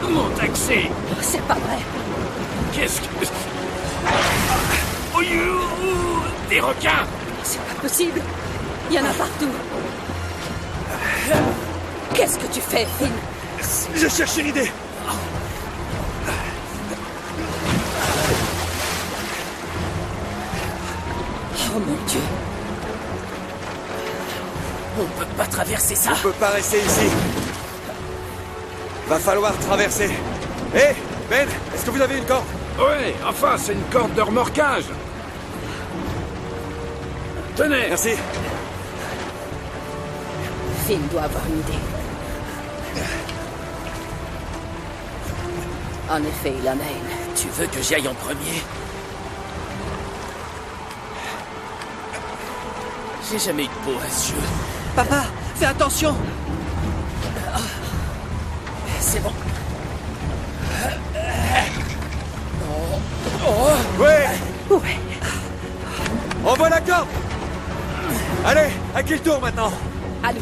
Mon taxi! C'est pas vrai. Qu'est-ce que... Oh, des requins! C'est pas possible. Il y en a partout. Qu'est-ce que tu fais, Finn? Je cherche une idée. Oh mon Dieu. On peut pas traverser ça. On peut pas rester ici. Va falloir traverser. Hé, Ben, est-ce que vous avez une corde? Ouais, enfin, c'est une corde de remorquage. Tenez. Merci. Finn doit avoir une idée. En effet, il en a une. Tu veux que j'y aille en premier? J'ai jamais eu de peau à ce jeu. Papa, fais attention. C'est bon. Ouais. Ouais. Envoie la corde. Allez, à qui le tour maintenant? Allô.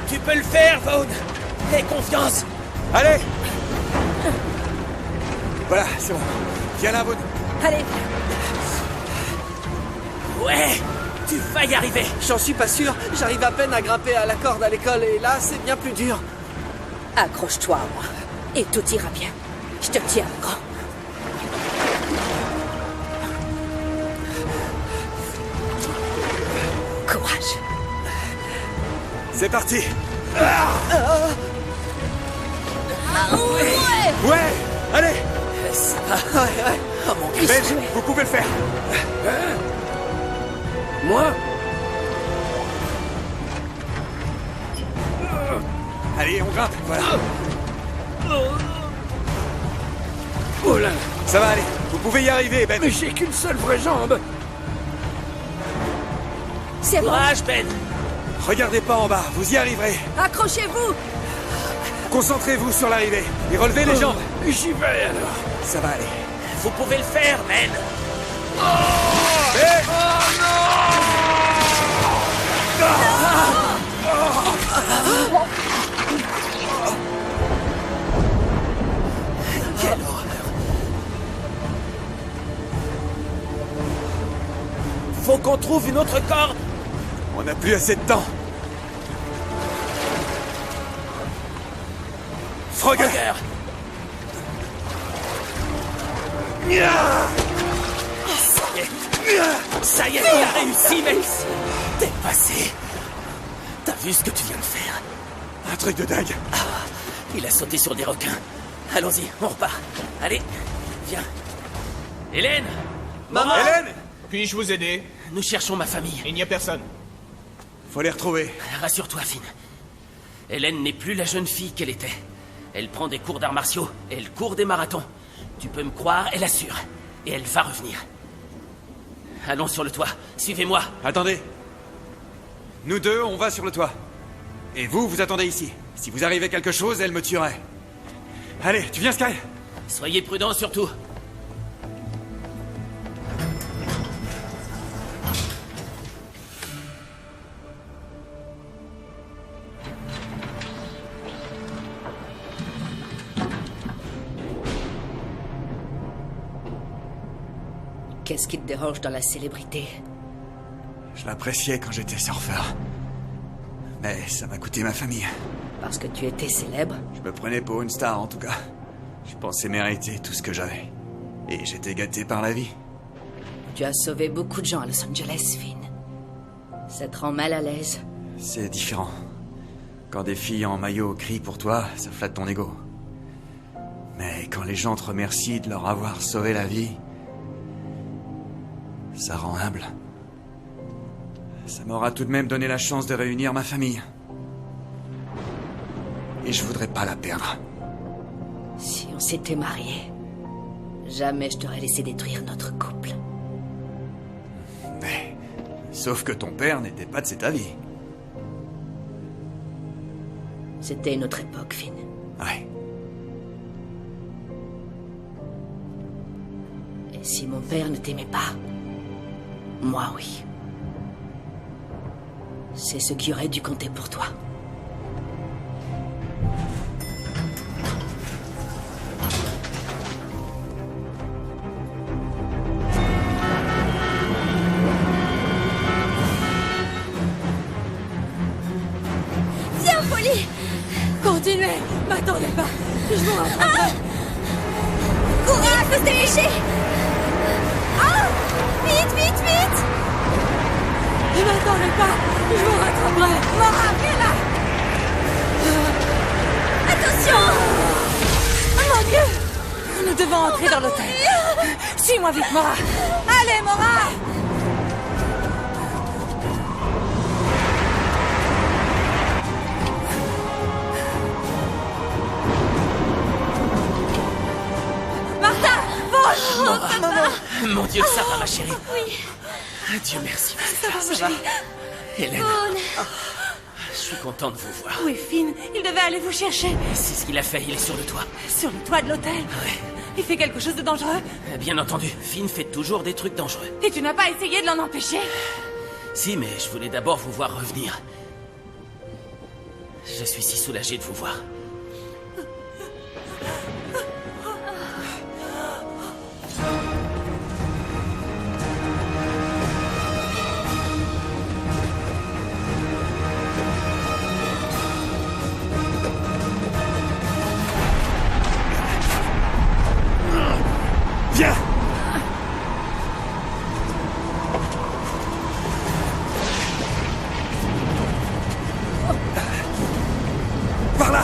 Tu peux le faire, Vaughn. Aie confiance. Allez. Voilà, c'est bon. Viens là, Vaughn. Allez. Ouais, tu vas y arriver. J'en suis pas sûr. J'arrive à peine à grimper à la corde à l'école et là, c'est bien plus dur. Accroche-toi, moi. Et tout ira bien. Je te tiens, grand. Courage. C'est parti. Ouais. Ouais. Allez. Ça va. Ouais. Oh mon Christ. Ben, vous pouvez le faire. Moi? Allez, on grimpe. Voilà. Oh là. Ça va aller. Vous pouvez y arriver, Ben. Mais j'ai qu'une seule vraie jambe. C'est bon. Courage, Ben. Regardez pas en bas, vous y arriverez. Accrochez-vous. Concentrez-vous sur l'arrivée et relevez les jambes. J'y vais alors. Ça va aller. Vous pouvez le faire, Ben. Hey. Quelle horreur. Faut qu'on trouve une autre corde. On n'a plus assez de temps. Frogger. Ça y est, il a réussi, mec. T'es passé. T'as vu ce que tu viens de faire? Un truc de dingue. Ah, il a sauté sur des requins. Allons-y, on repart. Allez, viens. Hélène! Maman! Hélène! Puis-je vous aider? Nous cherchons ma famille. Il n'y a personne. Faut les retrouver. Rassure-toi, Finn. Hélène n'est plus la jeune fille qu'elle était. Elle prend des cours d'arts martiaux, elle court des marathons. Tu peux me croire, elle assure. Et elle va revenir. Allons sur le toit, suivez-moi. Attendez. Nous deux, on va sur le toit. Et vous, vous attendez ici. Si vous arrivez quelque chose, elle me tuerait. Allez, tu viens, Sky? Soyez prudents surtout. Qu'est-ce qui te dérange dans la célébrité? Je l'appréciais quand j'étais surfeur. Mais ça m'a coûté ma famille. Parce que tu étais célèbre? Je me prenais pour une star, en tout cas. Je pensais mériter tout ce que j'avais. Et j'étais gâté par la vie. Tu as sauvé beaucoup de gens à Los Angeles, Finn. Ça te rend mal à l'aise? C'est différent. Quand des filles en maillot crient pour toi, ça flatte ton ego. Mais quand les gens te remercient de leur avoir sauvé la vie, ça rend humble. Ça m'aura tout de même donné la chance de réunir ma famille. Et je voudrais pas la perdre. Si on s'était mariés, jamais je t'aurais laissé détruire notre couple. Mais... sauf que ton père n'était pas de cet avis. C'était une autre époque, Finn. Ouais. Et si mon père ne t'aimait pas, moi oui. C'est ce qui aurait dû compter pour toi. Viens, Polly! Continuez! M'attendez pas! Je vous rattraperai! Courez, il faut se dépêcher! Ah! Vite, vite, vite! Ne m'attendez pas! Je vous rattraperai! Mora, viens là! Attention! Oh mon Dieu! Nous devons entrer dans l'hôtel. Suis-moi vite, Mora! Allez, Mora! Martha! Vole! Mora! Mon Dieu, ça va, ma chérie! Oui. Dieu merci. Ça va, ma chérie. Hélène. Oh, je suis content de vous voir. Oui, Finn, il devait aller vous chercher. C'est ce qu'il a fait, il est sur le toit. Sur le toit de l'hôtel? Ouais. Il fait quelque chose de dangereux? Bien entendu, Finn fait toujours des trucs dangereux. Et tu n'as pas essayé de l'en empêcher? Si, mais je voulais d'abord vous voir revenir. Je suis si soulagé de vous voir. Viens! Par là!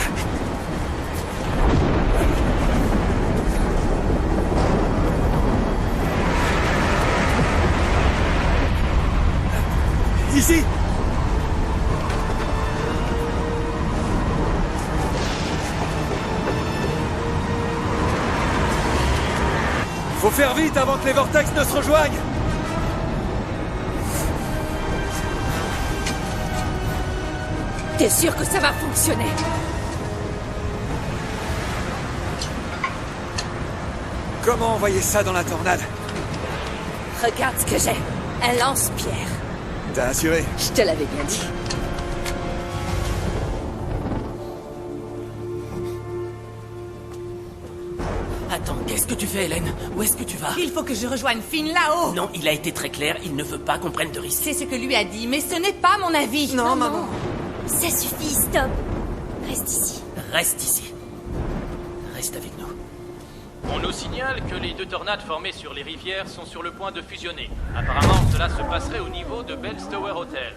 Ici! Faut faire vite avant que les vortex ne se rejoignent! T'es sûr que ça va fonctionner? Comment envoyer ça dans la tornade? Regarde ce que j'ai. Un lance-pierre. T'as assuré? Je te l'avais bien dit. Attends, qu'est-ce que tu fais, Hélène? Où est-ce que tu vas? Il faut que je rejoigne Finn là-haut. Non, il a été très clair, il ne veut pas qu'on prenne de risques. C'est ce que lui a dit, mais ce n'est pas mon avis. Non, maman. Ça suffit, stop. Reste ici. Reste ici. reste avec nous. On nous signale que les deux tornades formées sur les rivières sont sur le point de fusionner. Apparemment, cela se passerait au niveau de Bell's Tower Hotel.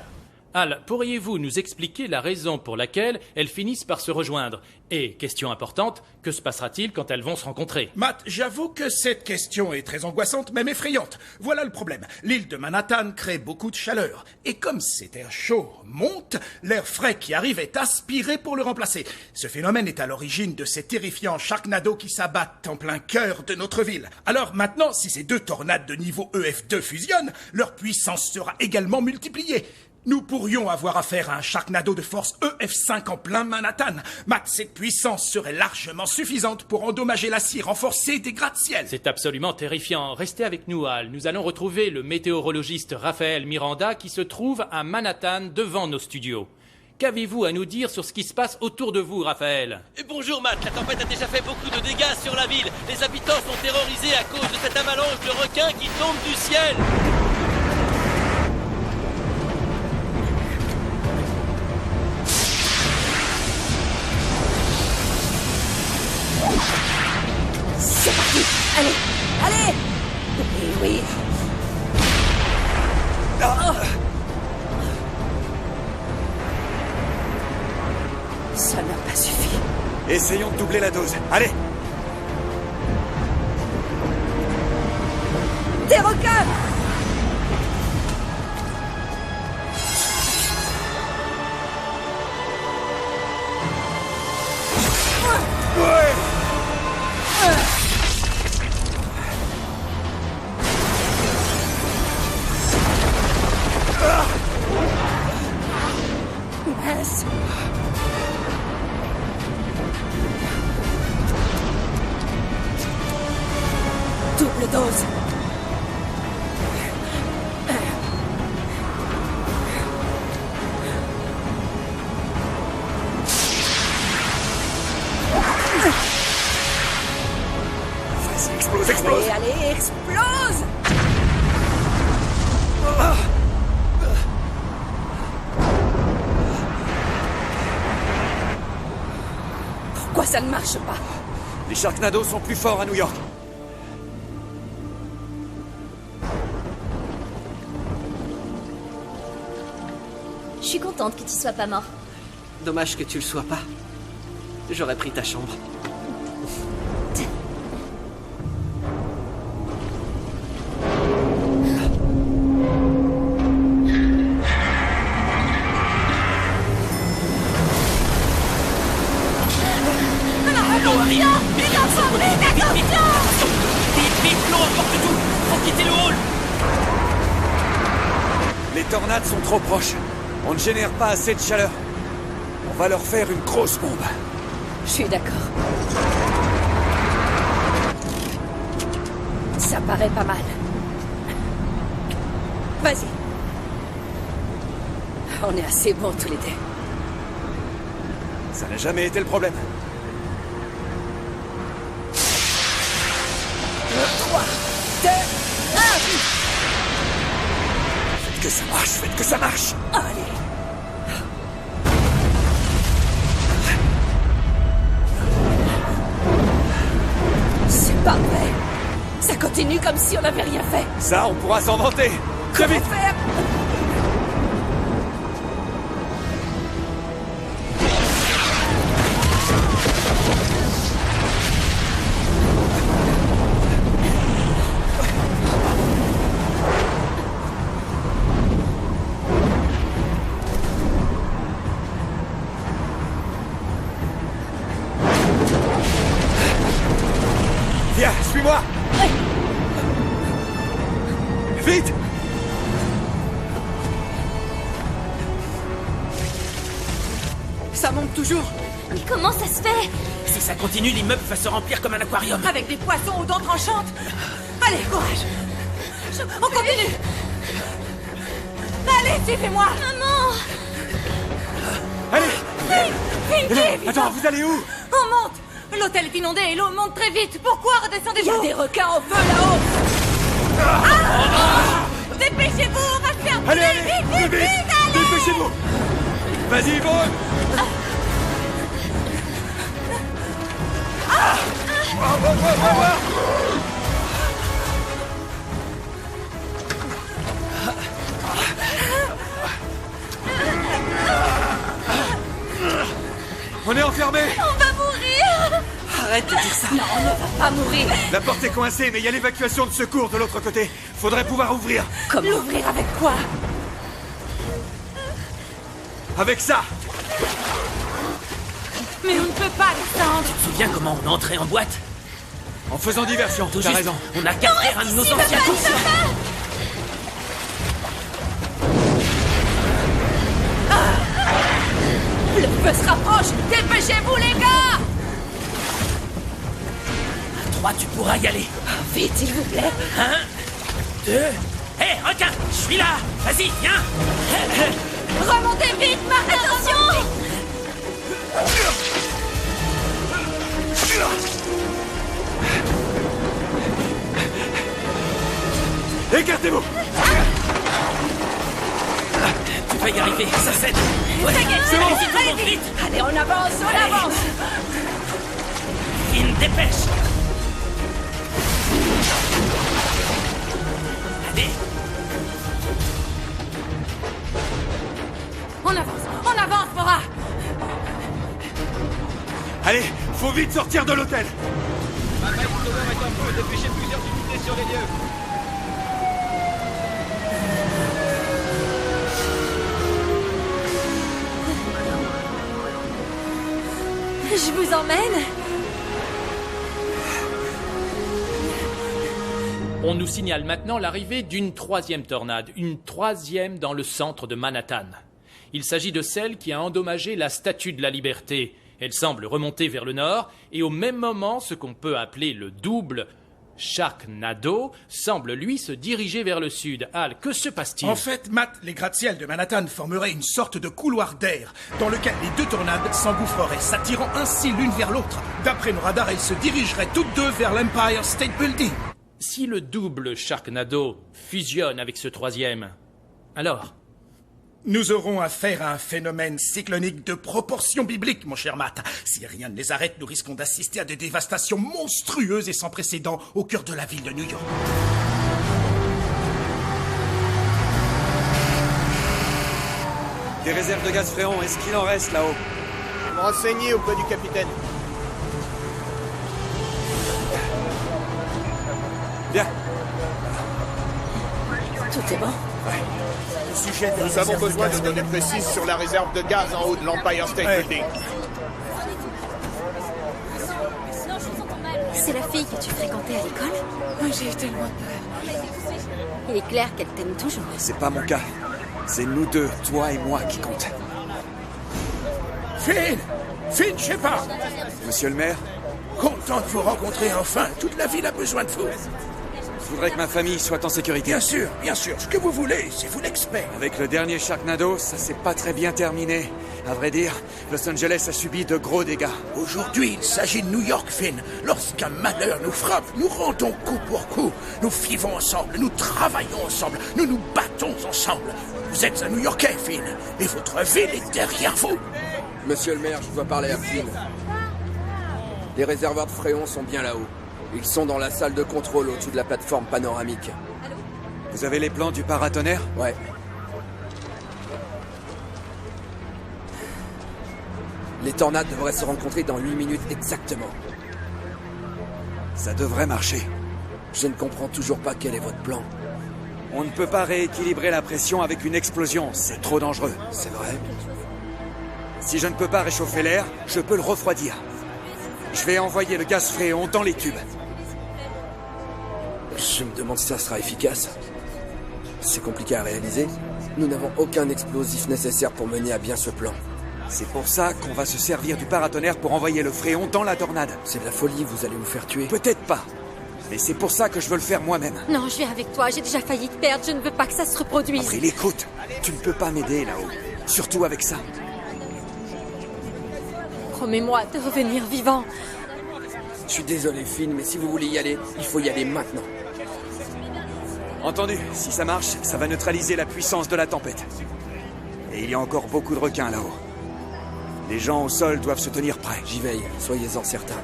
Al, pourriez-vous nous expliquer la raison pour laquelle elles finissent par se rejoindre? Et, question importante, que se passera-t-il quand elles vont se rencontrer? Matt, j'avoue que cette question est très angoissante, même effrayante. Voilà le problème. L'île de Manhattan crée beaucoup de chaleur. Et comme cet air chaud monte, l'air frais qui arrive est aspiré pour le remplacer. Ce phénomène est à l'origine de ces terrifiants sharknados qui s'abattent en plein cœur de notre ville. Alors maintenant, si ces deux tornades de niveau EF2 fusionnent, leur puissance sera également multipliée. Nous pourrions avoir affaire à un Sharknado de force EF5 en plein Manhattan. Matt, cette puissance serait largement suffisante pour endommager l'acier renforcé des gratte-ciel. C'est absolument terrifiant. Restez avec nous, Al. Nous allons retrouver le météorologiste Raphaël Miranda qui se trouve à Manhattan devant nos studios. Qu'avez-vous à nous dire sur ce qui se passe autour de vous, Raphaël? Bonjour Matt, la tempête a déjà fait beaucoup de dégâts sur la ville. Les habitants sont terrorisés à cause de cette avalanche de requins qui tombe du ciel. C'est parti! Allez! Allez! Oui, oui! Oh. Ça n'a pas suffi. Essayons de doubler la dose. Allez! Des requins! Ouais! Mince. Double dose. Vas-y, explose, explose! Allez, allez, explose! Pourquoi ça ne marche pas? Les Sharknados sont plus forts à New York. Je suis contente que tu sois pas mort. Dommage que tu le sois pas. J'aurais pris ta chambre. Les tornades sont trop proches. On ne génère pas assez de chaleur. On va leur faire une grosse bombe. Je suis d'accord. Ça paraît pas mal. Vas-y. On est assez bons tous les deux. Ça n'a jamais été le problème. 3, 2, 1. Faites que ça marche, faites que ça marche. Allez. C'est pas vrai. Ça continue comme si on n'avait rien fait. Ça, on pourra s'en vanter. Très vite. Faire. Viens, suis-moi. Vite. Ça monte toujours. Mais comment ça se fait? Si ça continue, l'immeuble va se remplir comme un aquarium. Avec des poissons aux dents tranchantes. Allez, courage. On continue. Allez, suivez-moi. Maman! Allez. Vite, vite. Attends, vous allez où? On monte. L'hôtel est inondé et l'eau monte très vite. Pourquoi redescendez-vous? Il y a des requins en feu là-haut. Dépêchez-vous, on va se faire brûler. Allez, Vite, vite, allez. dépêchez-vous. Vas-y, Yvonne. On est enfermés! On va mourir! Arrête de dire ça! Non, on ne va pas mourir! La porte est coincée, mais il y a l'évacuation de secours de l'autre côté. Faudrait pouvoir ouvrir. Comment? L'ouvrir avec quoi? Avec ça! Mais on ne peut pas descendre! Tu te souviens comment on est entré en boîte? En faisant diversion, Tout t'as juste, raison. On a qu'à faire un de nos anciens coups. Le feu se rapproche! Dépêchez-vous, les gars! À 3, tu pourras y aller. Vite, s'il vous plaît! 1, 2... Hé, requin! Je suis là! Vas-y, viens! Remontez vite, Martin! Attention! Écartez-vous! Tu vas y arriver, ça cède! Ouais, c'est bon! Allez, vite! Allez, on avance, on avance! Finn, dépêche! Allez! On avance, Bora! Allez, faut vite sortir de l'hôtel! Papa, il faut mettre un feu, dépêchez plusieurs unités sur les lieux. Je vous emmène. On nous signale maintenant l'arrivée d'une 3e tornade, une 3e dans le centre de Manhattan. Il s'agit de celle qui a endommagé la Statue de la Liberté. Elle semble remonter vers le nord, et au même moment, ce qu'on peut appeler le double Sharknado semble, lui, se diriger vers le sud. Al, que se passe-t-il? En fait, Matt, les gratte-ciels de Manhattan formeraient une sorte de couloir d'air dans lequel les deux tornades s'engouffreraient, s'attirant ainsi l'une vers l'autre. D'après nos radars, elles se dirigeraient toutes deux vers l'Empire State Building. Si le double Sharknado fusionne avec ce 3e, alors? Nous aurons affaire à un phénomène cyclonique de proportions bibliques, mon cher Matt. Si rien ne les arrête, nous risquons d'assister à des dévastations monstrueuses et sans précédent au cœur de la ville de New York. Des réserves de gaz fréon, est-ce qu'il en reste là-haut? Me renseigner auprès du capitaine. Bien. Tout est bon? Nous avons besoin de données précises sur la réserve de gaz en haut de l'Empire State Building. C'est la fille que tu fréquentais à l'école? Oh, j'ai eu tellement peur. Il est clair qu'elle t'aime toujours. C'est pas mon cas. C'est nous deux, toi et moi, qui comptent. Finn! Finn Shepard! Monsieur le maire? Content de vous rencontrer enfin. Toute la ville a besoin de vous. Je voudrais que ma famille soit en sécurité. Bien sûr, ce que vous voulez, c'est vous l'expert. Avec le dernier Sharknado, ça s'est pas très bien terminé. À vrai dire, Los Angeles a subi de gros dégâts. Aujourd'hui, il s'agit de New York, Finn. Lorsqu'un malheur nous frappe, nous rendons coup pour coup. Nous vivons ensemble, nous travaillons ensemble, nous nous battons ensemble. Vous êtes un New-Yorkais, Finn, et votre ville est derrière vous. Monsieur le maire, je dois parler à Finn. Les réservoirs de fréon sont bien là-haut. Ils sont dans la salle de contrôle au-dessus de la plateforme panoramique. Vous avez les plans du paratonnerre? Ouais. Les tornades devraient se rencontrer dans 8 minutes exactement. Ça devrait marcher. Je ne comprends toujours pas quel est votre plan. On ne peut pas rééquilibrer la pression avec une explosion, c'est trop dangereux. C'est vrai. Si je ne peux pas réchauffer l'air, je peux le refroidir. Je vais envoyer le gaz fréon dans les tubes. Je me demande si ça sera efficace. C'est compliqué à réaliser. Nous n'avons aucun explosif nécessaire pour mener à bien ce plan. C'est pour ça qu'on va se servir du paratonnerre pour envoyer le fréon dans la tornade. C'est de la folie, vous allez vous faire tuer. Peut-être pas. Mais c'est pour ça que je veux le faire moi-même. Non, je viens avec toi. J'ai déjà failli te perdre. Je ne veux pas que ça se reproduise. April, écoute. Tu ne peux pas m'aider là-haut. Surtout avec ça. Promets-moi de revenir vivant. Je suis désolé, Finn, mais si vous voulez y aller, il faut y aller maintenant. Entendu. Si ça marche, ça va neutraliser la puissance de la tempête. Et il y a encore beaucoup de requins là-haut. Les gens au sol doivent se tenir prêts. J'y veille, soyez-en certains.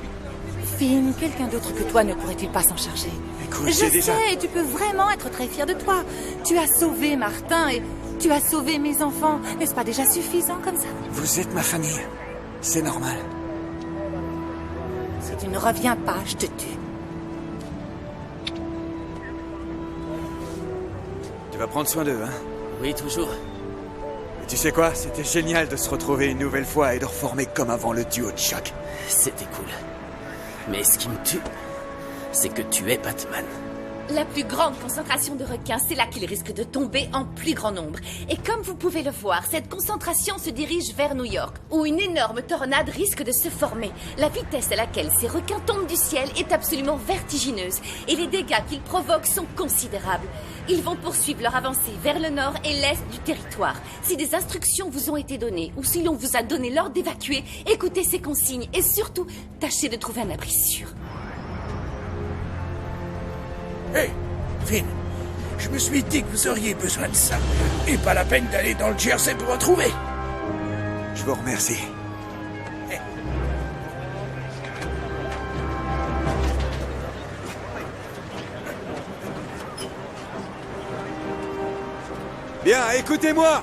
Finn, quelqu'un d'autre que toi ne pourrait-il pas s'en charger? Écoute, Je j'ai déjà... sais, tu peux vraiment être très fier de toi. Tu as sauvé Martin et tu as sauvé mes enfants. N'est-ce pas déjà suffisant comme ça? Vous êtes ma famille. C'est normal. Si tu ne reviens pas, je te tue. Tu vas prendre soin d'eux, hein? Oui, toujours. Et tu sais quoi? C'était génial de se retrouver une nouvelle fois et de reformer comme avant le duo de choc. C'était cool. Mais ce qui me tue, c'est que tu es Batman. La plus grande concentration de requins, c'est là qu'ils risquent de tomber en plus grand nombre. Et comme vous pouvez le voir, cette concentration se dirige vers New York, où une énorme tornade risque de se former. La vitesse à laquelle ces requins tombent du ciel est absolument vertigineuse, et les dégâts qu'ils provoquent sont considérables. Ils vont poursuivre leur avancée vers le nord et l'est du territoire. Si des instructions vous ont été données, ou si l'on vous a donné l'ordre d'évacuer, écoutez ces consignes, et surtout, tâchez de trouver un abri sûr. Hé, Finn, je me suis dit que vous auriez besoin de ça. Et pas la peine d'aller dans le Jersey pour en trouver. Je vous remercie. Bien, écoutez-moi.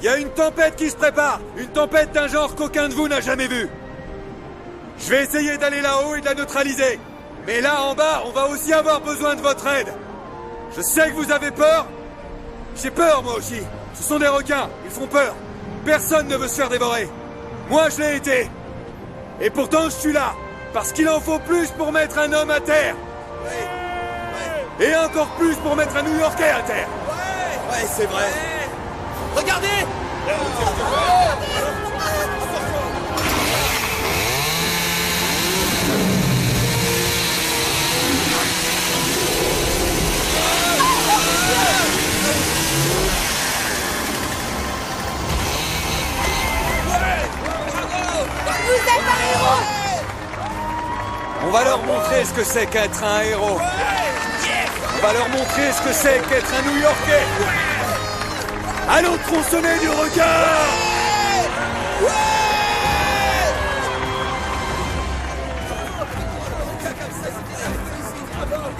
Il y a une tempête qui se prépare. Une tempête d'un genre qu'aucun de vous n'a jamais vu. Je vais essayer d'aller là-haut et de la neutraliser. Mais là, en bas, on va aussi avoir besoin de votre aide. Je sais que vous avez peur. J'ai peur, moi aussi. Ce sont des requins. Ils font peur. Personne ne veut se faire dévorer. Moi, je l'ai été. Et pourtant, je suis là. Parce qu'il en faut plus pour mettre un homme à terre. Et encore plus pour mettre un New-Yorkais à terre. Ouais, c'est vrai. Regardez! Vous êtes un héros! On va leur montrer ce que c'est qu'être un héros. On va leur montrer ce que c'est qu'être un New-Yorkais. Allons tronçonner du requin!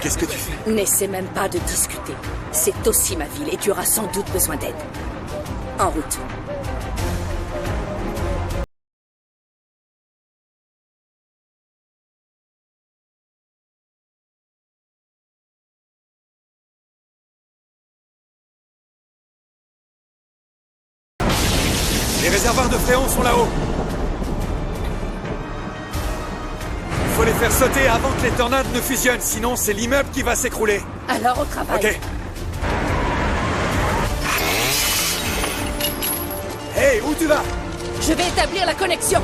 Qu'est-ce que tu fais? N'essaie même pas de discuter. C'est aussi ma ville et tu auras sans doute besoin d'aide. En route. Les réservoirs de fréon sont là-haut. Il faut les faire sauter avant que les tornades ne fusionnent, sinon c'est l'immeuble qui va s'écrouler. Alors au travail. Ok. Hey, où tu vas? Je vais établir la connexion.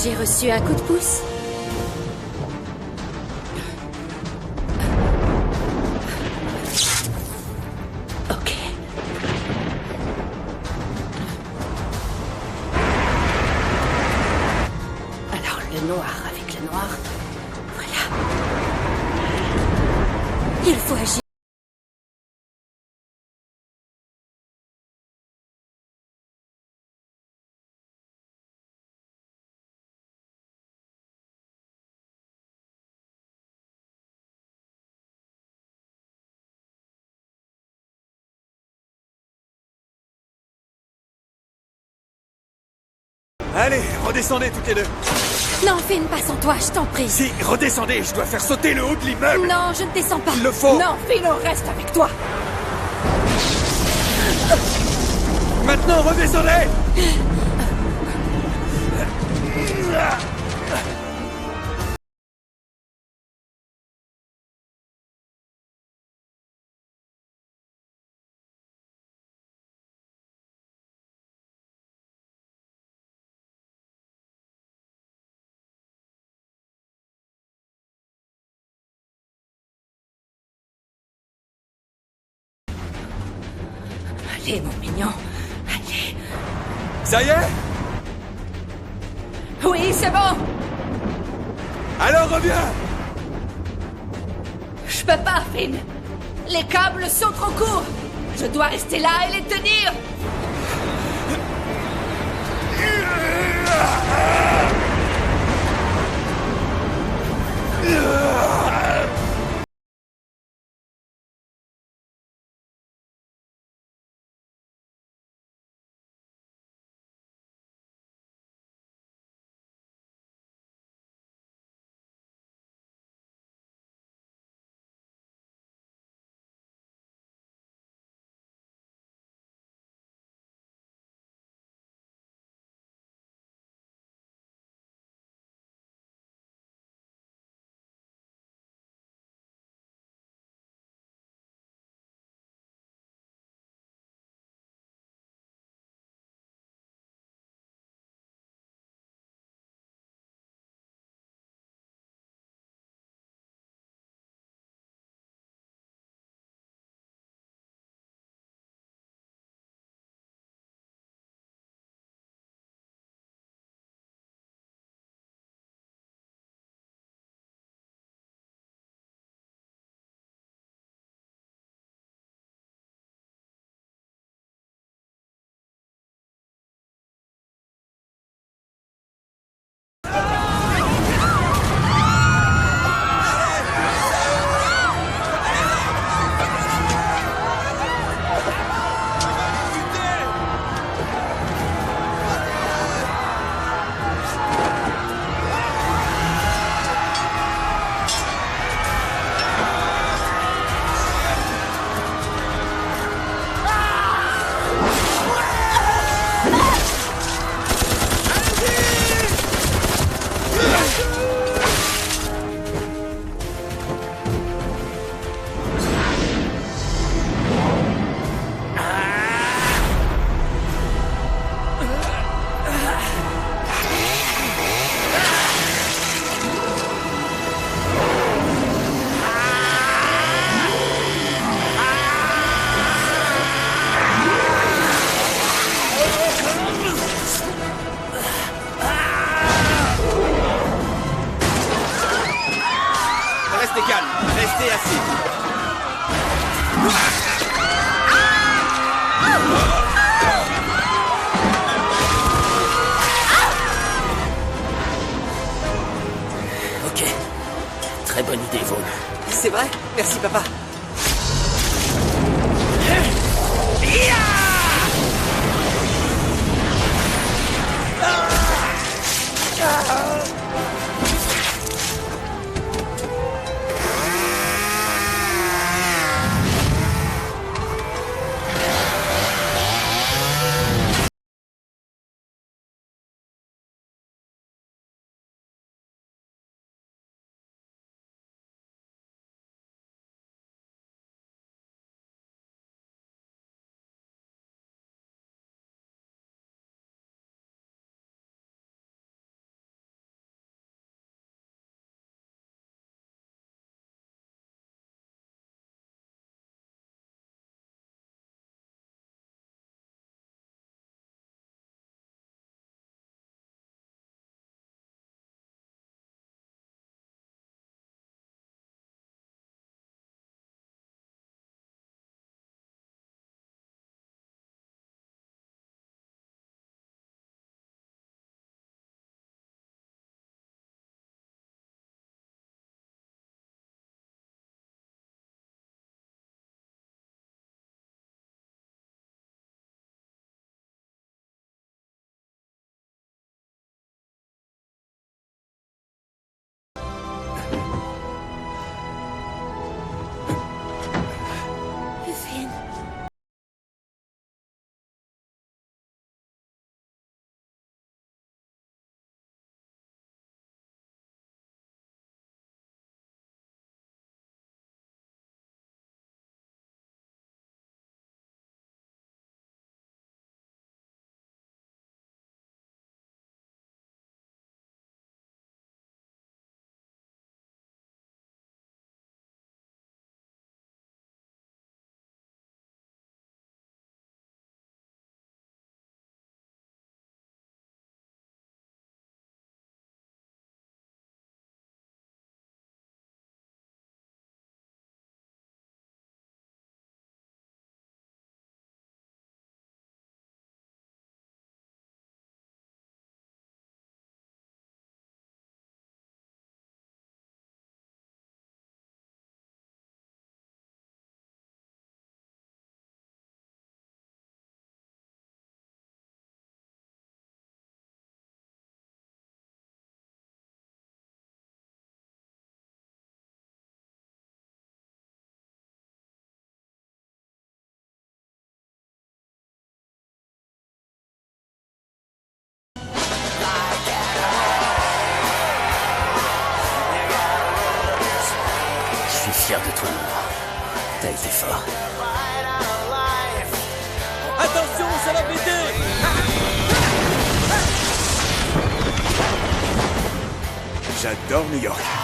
J'ai reçu un coup de pouce. Ok. Alors, le noir avec le noir. Voilà. Il faut agir. Allez, redescendez toutes les deux. Non, Finn, pas sans toi, je t'en prie. Si, redescendez, je dois faire sauter le haut de l'immeuble. Non, je ne descends pas. Il le faut. Non, Finn, on reste avec toi. Maintenant, redescendez. Allez, mon mignon. Allez. Ça y est? Oui, c'est bon. Alors reviens! Je peux pas, Finn. Les câbles sont trop courts. Je dois rester là et les tenir. Restez calme, restez assis. Ok. Très bonne idée, Vaughn. C'est vrai? Merci, papa. fier de toi, maman. T'as été fort. Attention, ça va péter! J'adore New York.